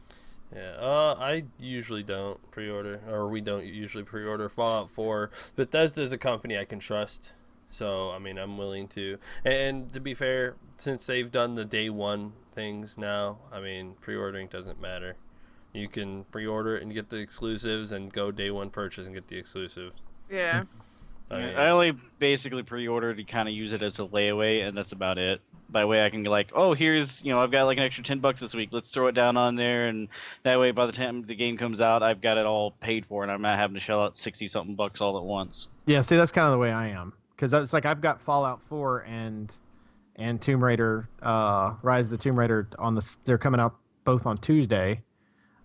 Yeah, I usually don't pre-order, or we don't usually pre-order Fallout 4. Bethesda's a company I can trust, so I mean, I'm willing to. And to be fair, since they've done the day one things now, I mean, pre-ordering doesn't matter. You can pre-order it and get the exclusives, and go day one purchase and get the exclusive. Yeah. I only basically pre-order to kind of use it as a layaway, and that's about it. By way I can be like, oh, here's, I've got like an extra $10 this week. Let's throw it down on there, and that way by the time the game comes out, I've got it all paid for, and I'm not having to shell out 60-something bucks all at once. Yeah, see, that's kind of the way I am, because it's like I've got Fallout 4 and Tomb Raider, Rise of the Tomb Raider they're coming out both on Tuesday,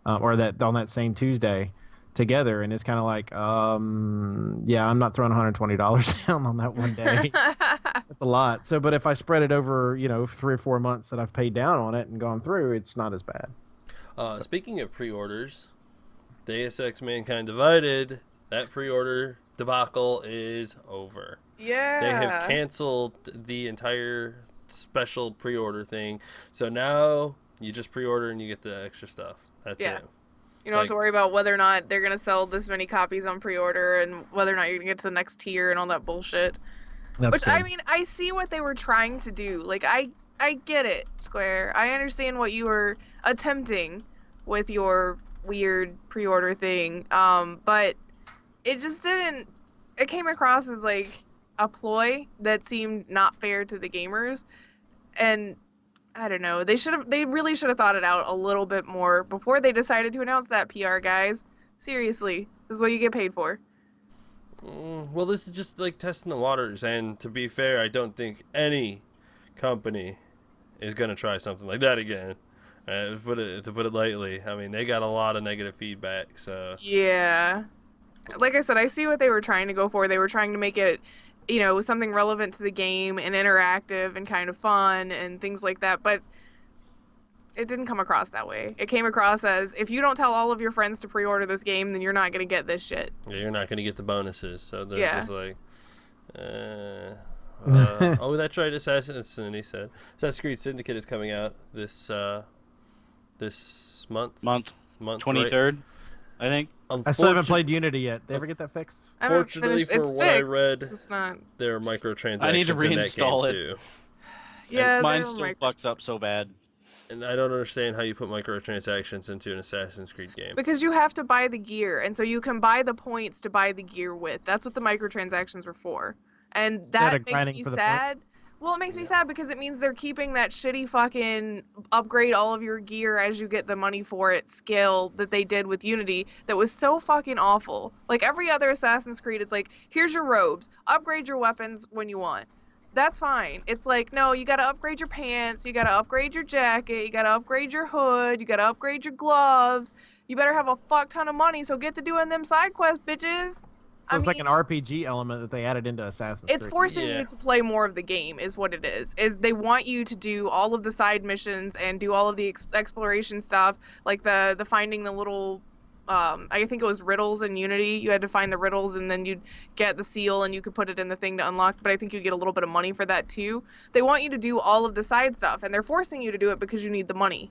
or that on that same Tuesday together, and it's kind of like, yeah, I'm not throwing $120 down on that one day. That's a lot. So, but if I spread it over, 3 or 4 months that I've paid down on it and gone through, it's not as bad. Speaking of pre-orders, Deus Ex Mankind Divided, that pre-order debacle is over. Yeah. They have canceled the entire special pre-order thing, so now you just pre-order and you get the extra stuff. That's Yeah. it. You don't have to worry about whether or not they're gonna sell this many copies on pre-order and whether or not you're gonna get to the next tier and all that bullshit. That's Which, good. I mean, I see what they were trying to do. Like, I get it, Square. I understand what you were attempting with your weird pre-order thing. But it just didn't. It came across as like a ploy that seemed not fair to the gamers, and I don't know. They really should have thought it out a little bit more before they decided to announce that, PR guys. Seriously, this is what you get paid for. Well, this is just like testing the waters, and to be fair, I don't think any company is gonna try something like that again. To put it lightly, I mean, they got a lot of negative feedback. So Yeah. Like I said, I see what they were trying to go for. They were trying to make it, something relevant to the game and interactive and kind of fun and things like that. But it didn't come across that way. It came across as, if you don't tell all of your friends to pre-order this game, then you're not going to get this shit. yeah, you're not gonna get the bonuses. So they're just like, oh, that's right. Assassin's Creed Syndicate is coming out this month. 23rd, I think. I still haven't played Unity yet. They ever get that fixed? Fortunately, for it's what fixed. I read, It's just not... there are microtransactions I need to in that game reinstall it. too. Yeah, Mine they're still fucks up so bad. And I don't understand how you put microtransactions into an Assassin's Creed game. Because you have to buy the gear, and so you can buy the points to buy the gear with. That's what the microtransactions were for. And that makes me sad. Well, it makes me sad because it means they're keeping that shitty fucking upgrade all of your gear as you get the money for it skill that they did with Unity that was so fucking awful. Like every other Assassin's Creed, it's like, here's your robes, upgrade your weapons when you want. That's fine. It's like, no, you gotta upgrade your pants, you gotta upgrade your jacket, you gotta upgrade your hood, you gotta upgrade your gloves. You better have a fuck ton of money, so get to doing them side quests, bitches. So it's like an RPG element that they added into Assassin's Creed. It's forcing you to play more of the game, is what it is. Is they want you to do all of the side missions and do all of the exploration stuff, like the finding the little, I think it was riddles in Unity. You had to find the riddles and then you'd get the seal and you could put it in the thing to unlock, but I think you get a little bit of money for that too. They want you to do all of the side stuff, and they're forcing you to do it because you need the money.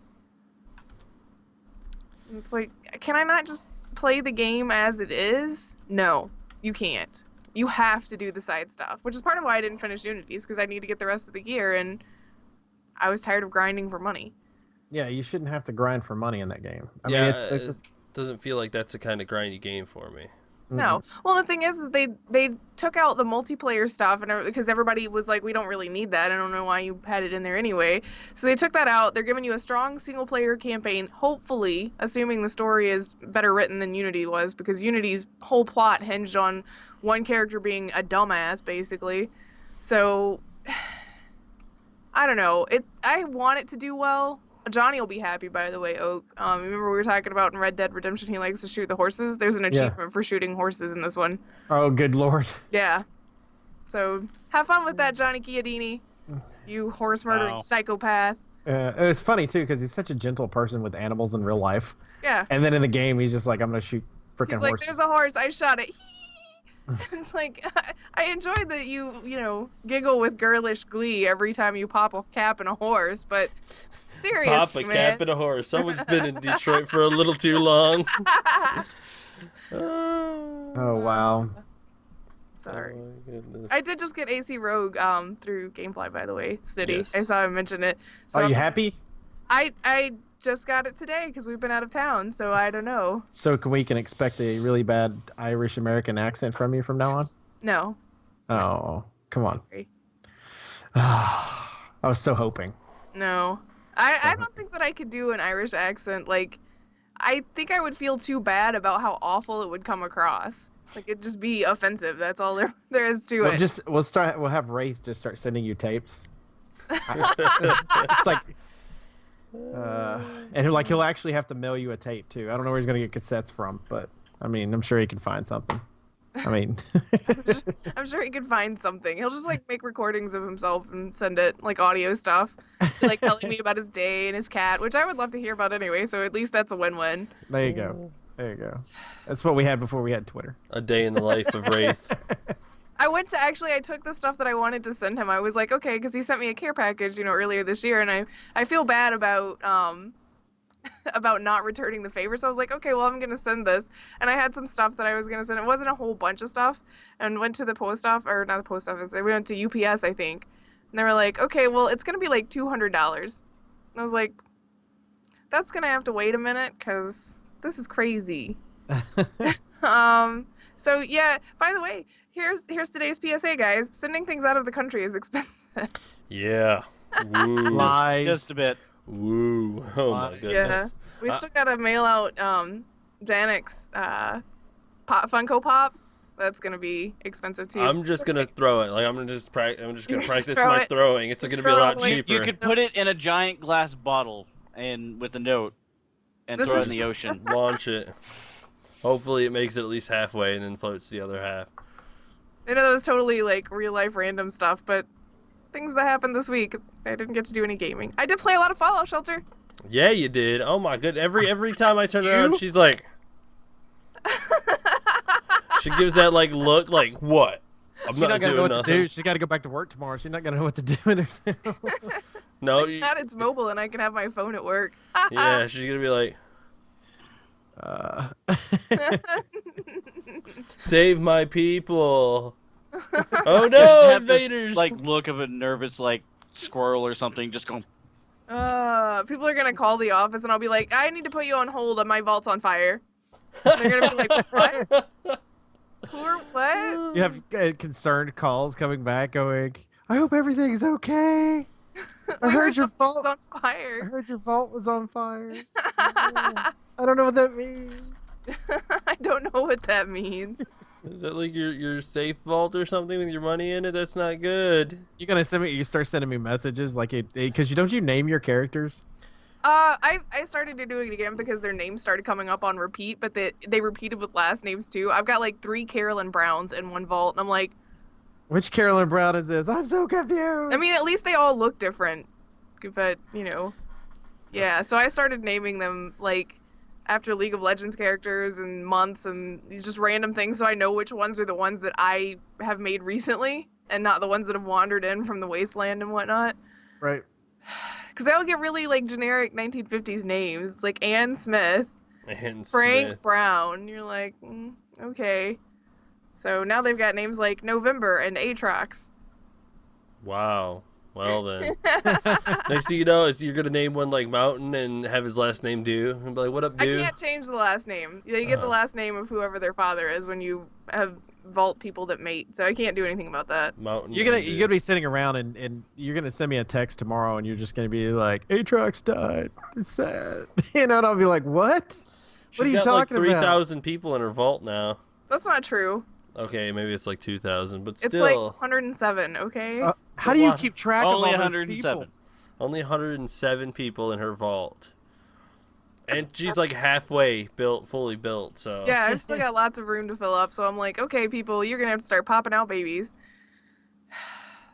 It's like, can I not just play the game as it is? No. You can't. You have to do the side stuff, which is part of why I didn't finish Unity's, because I need to get the rest of the gear, and I was tired of grinding for money. Yeah, you shouldn't have to grind for money in that game. I mean, it doesn't feel like that's the kind of grindy game for me. No. Well, the thing is they took out the multiplayer stuff, and because everybody was like, we don't really need that. I don't know why you had it in there anyway. So they took that out. They're giving you a strong single-player campaign, hopefully, assuming the story is better written than Unity was, because Unity's whole plot hinged on one character being a dumbass, basically. So, I don't know. I want it to do well. Johnny will be happy, by the way, Oak. Remember we were talking about in Red Dead Redemption, he likes to shoot the horses? There's an achievement for shooting horses in this one. Oh, good lord. Yeah. So, have fun with that, Johnny Chiodini. You horse-murdering psychopath. It's funny, too, because he's such a gentle person with animals in real life. Yeah. And then in the game, he's just like, I'm going to shoot freaking horses. He's like, there's a horse, I shot it. It's like, I enjoy that you giggle with girlish glee every time you pop a cap in a horse, but... Seriously, Pop a cap and a horse. Someone's been in Detroit for a little too long. Oh, wow. Sorry. Oh, I did just get AC Rogue through Gamefly, by the way. Stiddy. Yes. I saw him mention it. So Are you happy? I just got it today because we've been out of town, so I don't know. So we can expect a really bad Irish-American accent from you from now on? No. Oh, come on. Sorry. I was so hoping. No. I don't think that I could do an Irish accent. Like, I think I would feel too bad about how awful it would come across. Like, it'd just be offensive. That's all there is to it. We'll have Wraith just start sending you tapes. It's like, and he'll actually have to mail you a tape too. I don't know where he's gonna get cassettes from, but I mean, I'm sure he can find something. I mean, I'm sure he could find something. He'll just like make recordings of himself and send it, like audio stuff, like telling me about his day and his cat, which I would love to hear about anyway. So at least that's a win-win. There you go. There you go. That's what we had before we had Twitter. A day in the life of Wraith. I took the stuff that I wanted to send him. I was like, okay, because he sent me a care package, earlier this year, and I feel bad about about not returning the favor. So I was like, okay, well, I'm gonna send this, and I had some stuff that I was gonna send. It wasn't a whole bunch of stuff, and went to the post office, or not the post office. I went to UPS, I think, and they were like, okay, well, it's gonna be like $200. And I was like, that's gonna have to wait a minute, because this is crazy. So yeah, by the way, here's today's PSA, guys. Sending things out of the country is expensive. Yeah. Woo. Lies. Just a bit. Woo. Oh my goodness. Yeah. We still gotta mail out Janek's Funko Pop. That's gonna be expensive too. I'm just gonna throw it. Like I'm just gonna practice Throw my it. throwing. It's gonna be a Throw it lot all the way. cheaper. You could put it in a giant glass bottle and with a note and This throw it is- in the ocean. Launch it. Hopefully it makes it at least halfway and then floats the other half. I know that was totally like real life random stuff, but things that happened this week. I didn't get to do any gaming. I did play a lot of Fallout Shelter. Yeah, you did. Oh my good. Every time I turn around, she's like, she gives that like look, like what? I'm She's not gonna know doing what nothing. to do. She's got to go back to work tomorrow. She's not gonna know what to do with herself. No, Thank God it's mobile and I can have my phone at work. yeah, she's gonna be like, save my people. Oh no, Have this, invaders! like look of a nervous like squirrel or something just going. People are gonna call the office and I'll be like, I need to put you on hold. My vault's on fire. They're gonna be like, what? Who are what? You have concerned calls coming back, going, "I hope everything's okay. I heard your something's vault. on I fire. heard your vault was on fire. I don't know what that means." I don't know what that means. Is that like your safe vault or something with your money in it? That's not good. You're gonna send me. You start sending me messages like it because you don't you name your characters. I started to do it again because their names started coming up on repeat, but they repeated with last names too. I've got like 3 Carolyn Browns in one vault, and I'm like, Which Carolyn Brown is this? I'm so confused. I mean, at least they all look different, but you know, yeah. So I started naming them like after League of Legends characters and months and just random things, so I know which ones are the ones that I have made recently, and not the ones that have wandered in from the wasteland and whatnot. Right. Because they all get really like generic 1950s names, like Ann Smith, And Frank Smith. Brown. You're like, okay. So now they've got names like November and Atrox. Wow. Well then. Next thing you know, you're gonna name one like Mountain and have his last name Dew and be like, "What up, I Dew?" can't change the last name. You get the last name of whoever their father is when you have vault people that mate. So I can't do anything about that. Mountain. You're and gonna be sitting around and you're gonna send me a text tomorrow and you're just gonna be like, Atrox died. It's sad. And I'll be like, what? She's What are you got like talking about? 3,000 people in her vault now. That's not true. Okay, maybe it's like 2,000, but It's still, like 107, okay? How do you lot. keep track of Only all those 107. people? only 107 people in her vault, and she's like halfway built, fully built. So Yeah, I've still got lots of room to fill up. So I'm like, okay, people, you're going to have to start popping out babies.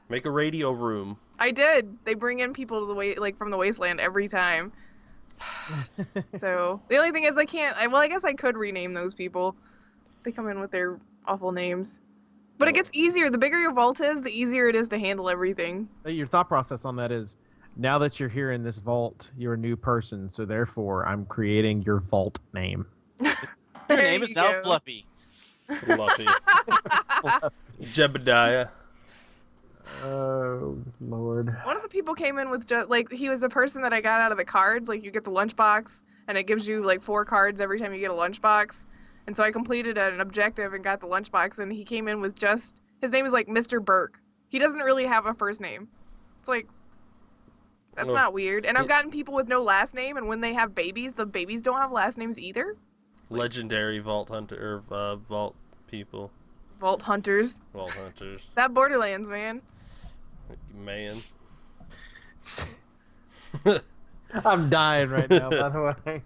make a radio room. I did. They bring in people to the like from the wasteland every time. So the only thing is I can't. I guess I could rename those people. They come in with their awful names, but it gets easier. The bigger your vault is, the easier it is to handle everything. Your thought process on that is, now that you're here in this vault, you're a new person, so therefore I'm creating your vault name. Your There name is you now go. Fluffy. Fluffy. Jebediah. Oh, Lord. One of the people came in with just like he was a person that I got out of the cards. Like you get the lunchbox, and it gives you like 4 cards every time you get a lunchbox. And so I completed an objective and got the lunchbox, and he came in with just his name is like Mr. Burke. He doesn't really have a first name. It's like that's Well, not weird. And I've gotten people with no last name, and when they have babies, the babies don't have last names either. Legendary vault hunter or vault people. Vault hunters. Vault hunters. That Borderlands, man. Man. I'm dying right now, by the way.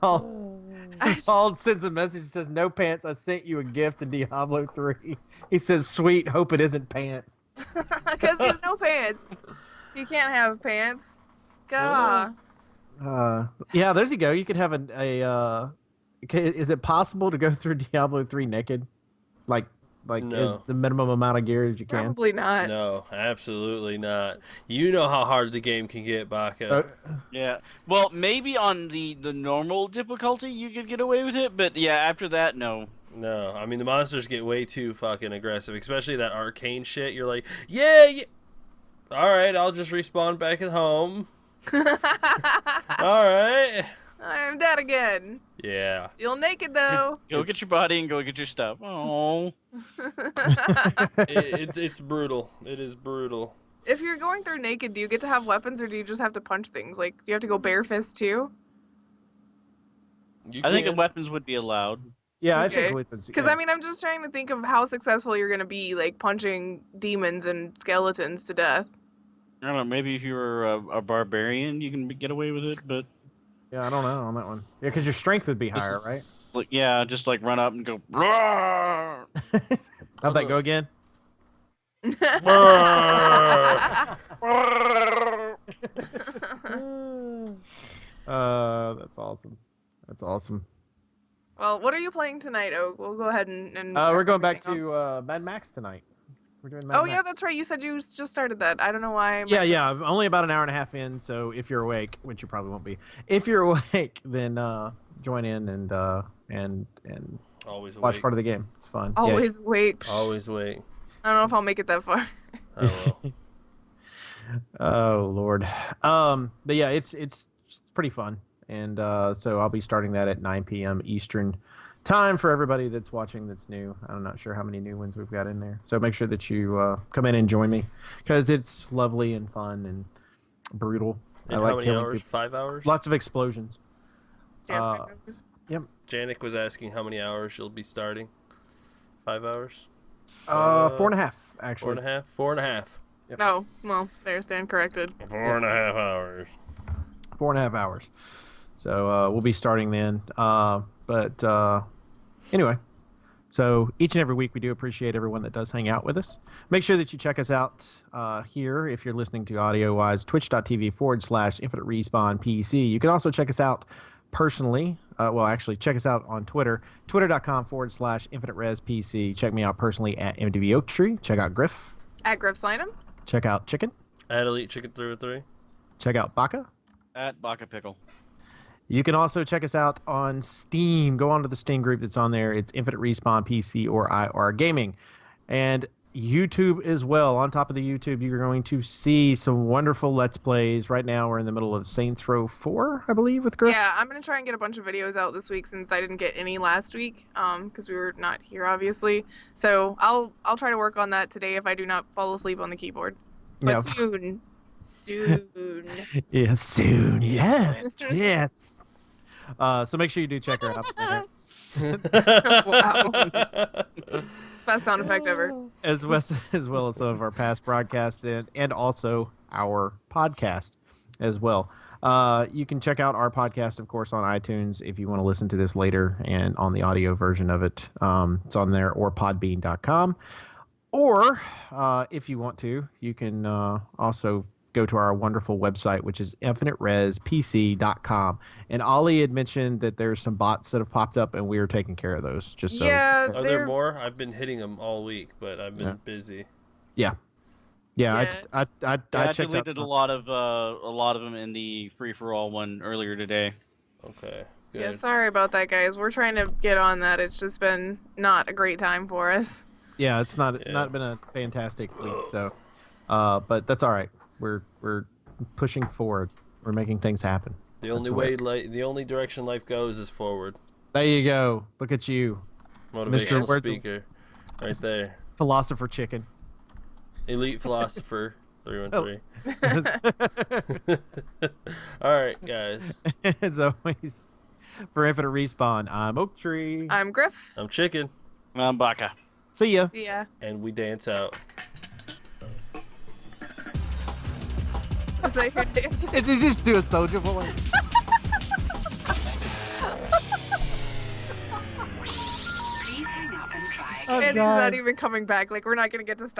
Paul sends a message that says, "No pants, I sent you a gift in Diablo 3. He says, "Sweet, hope it isn't pants." Because there's no pants. You can't have pants. Gah. Yeah, there you go. You could have is it possible to go through Diablo 3 naked? Like No. is the minimum amount of gear as you can? Probably not. No, absolutely not. You know how hard the game can get, Baka. Yeah. Well, maybe on the normal difficulty you could get away with it, but yeah, after that, no. No, I mean the monsters get way too fucking aggressive, especially that arcane shit. You're like, yeah. All right, I'll just respawn back at home. All right. I'm dead again. Yeah. Still naked though. Go get your body and go get your stuff. Oh. It's brutal. It is brutal. If you're going through naked, do you get to have weapons or do you just have to punch things? Like, do you have to go bare fist too? You I think the can't- weapons would be allowed. Yeah, I Okay. think weapons. Because yeah. I mean, I'm just trying to think of how successful you're gonna be, like punching demons and skeletons to death. I don't know. Maybe if you were a barbarian, you can get away with it. But Yeah, I don't know on that one. Yeah, because your strength would be higher, right? like, yeah, just like run up and go. "Roar!" How'd that go again? That's awesome. That's awesome. Well, what are you playing tonight, Oak? We'll go ahead and We're going back everything else. to Mad Max tonight. We're doing Mad Oh Max. yeah, that's right. You said you just started that. I don't know why. Yeah. I'm only about an hour and a half in, so if you're awake, which you probably won't be, if you're awake, then join in and Always watch wait. part of the game. It's fun. Always wait. Always wait. I don't know if I'll make it that far. I will. Oh Lord. But yeah, it's pretty fun, and so I'll be starting that at 9 p.m. Eastern time for everybody that's watching that's new. I'm not sure how many new ones we've got in there, so make sure that you come in and join me because it's lovely and fun and brutal. And I like how many killing hours? people. 5 hours? Lots of explosions. Yeah, Yep. Janik was asking how many hours you'll be starting. 5 hours? 4.5 actually. 4.5? 4.5. Oh, well, there, stand corrected. 4.5 hours. 4.5 hours. So we'll be starting then. But anyway, so each and every week we do appreciate everyone that does hang out with us. Make sure that you check us out here if you're listening to audio-wise, twitch.tv/Infinite Respawn PC. You can also check us out personally. Actually, check us out on Twitter, twitter.com/Infinite Res PC. Check me out personally at MDV Oaktree. Check out Grif. At Grif Chicken. Check out Chicken. At Elite Chicken 303. Check out Baka. At Baka Pickle. You can also check us out on Steam. Go on to the Steam group that's on there. It's Infinite Respawn PC or IR Gaming. And YouTube as well. On top of the YouTube, you're going to see some wonderful Let's Plays. Right now, we're in the middle of Saints Row 4, I believe, with Griff. Yeah, I'm gonna try and get a bunch of videos out this week since I didn't get any last week, because we were not here, obviously. So I'll try to work on that today if I do not fall asleep on the keyboard. But Yeah. soon. Yeah, soon. Yes. Yes. So make sure you do check her out. Wow. Best sound effect ever. As well as some of our past broadcasts and also our podcast as well. You can check out our podcast, of course, on iTunes if you want to listen to this later and on the audio version of it. It's on there or podbean.com. Or if you want to, you can also go to our wonderful website, which is infinitereспc.com. And Ollie had mentioned that there's some bots that have popped up, and we are taking care of those. Just so. Yeah, Are there more? I've been hitting them all week, but I've been busy. Yeah. I checked deleted out a lot of them in the free for all one earlier today. Okay. Good. Yeah, sorry about that, guys. We're trying to get on that. It's just been not a great time for us. Yeah, it's not been a fantastic week. So, but that's all right. We're pushing forward. We're making things happen. The only the only direction life goes is forward. There you go. Look at you, Motivational Mr. speaker, right there. Philosopher Chicken. Elite philosopher 313. All right, guys. As always, for Infinite Respawn, I'm Oaktree. I'm Grif. I'm Chicken, I'm Baka. See ya. Yeah. and we dance out. Is that your dance? Did you just do a soldier voice? Please hang up and try Oh, And he's God. not even coming back. Like, we're not gonna get to stop.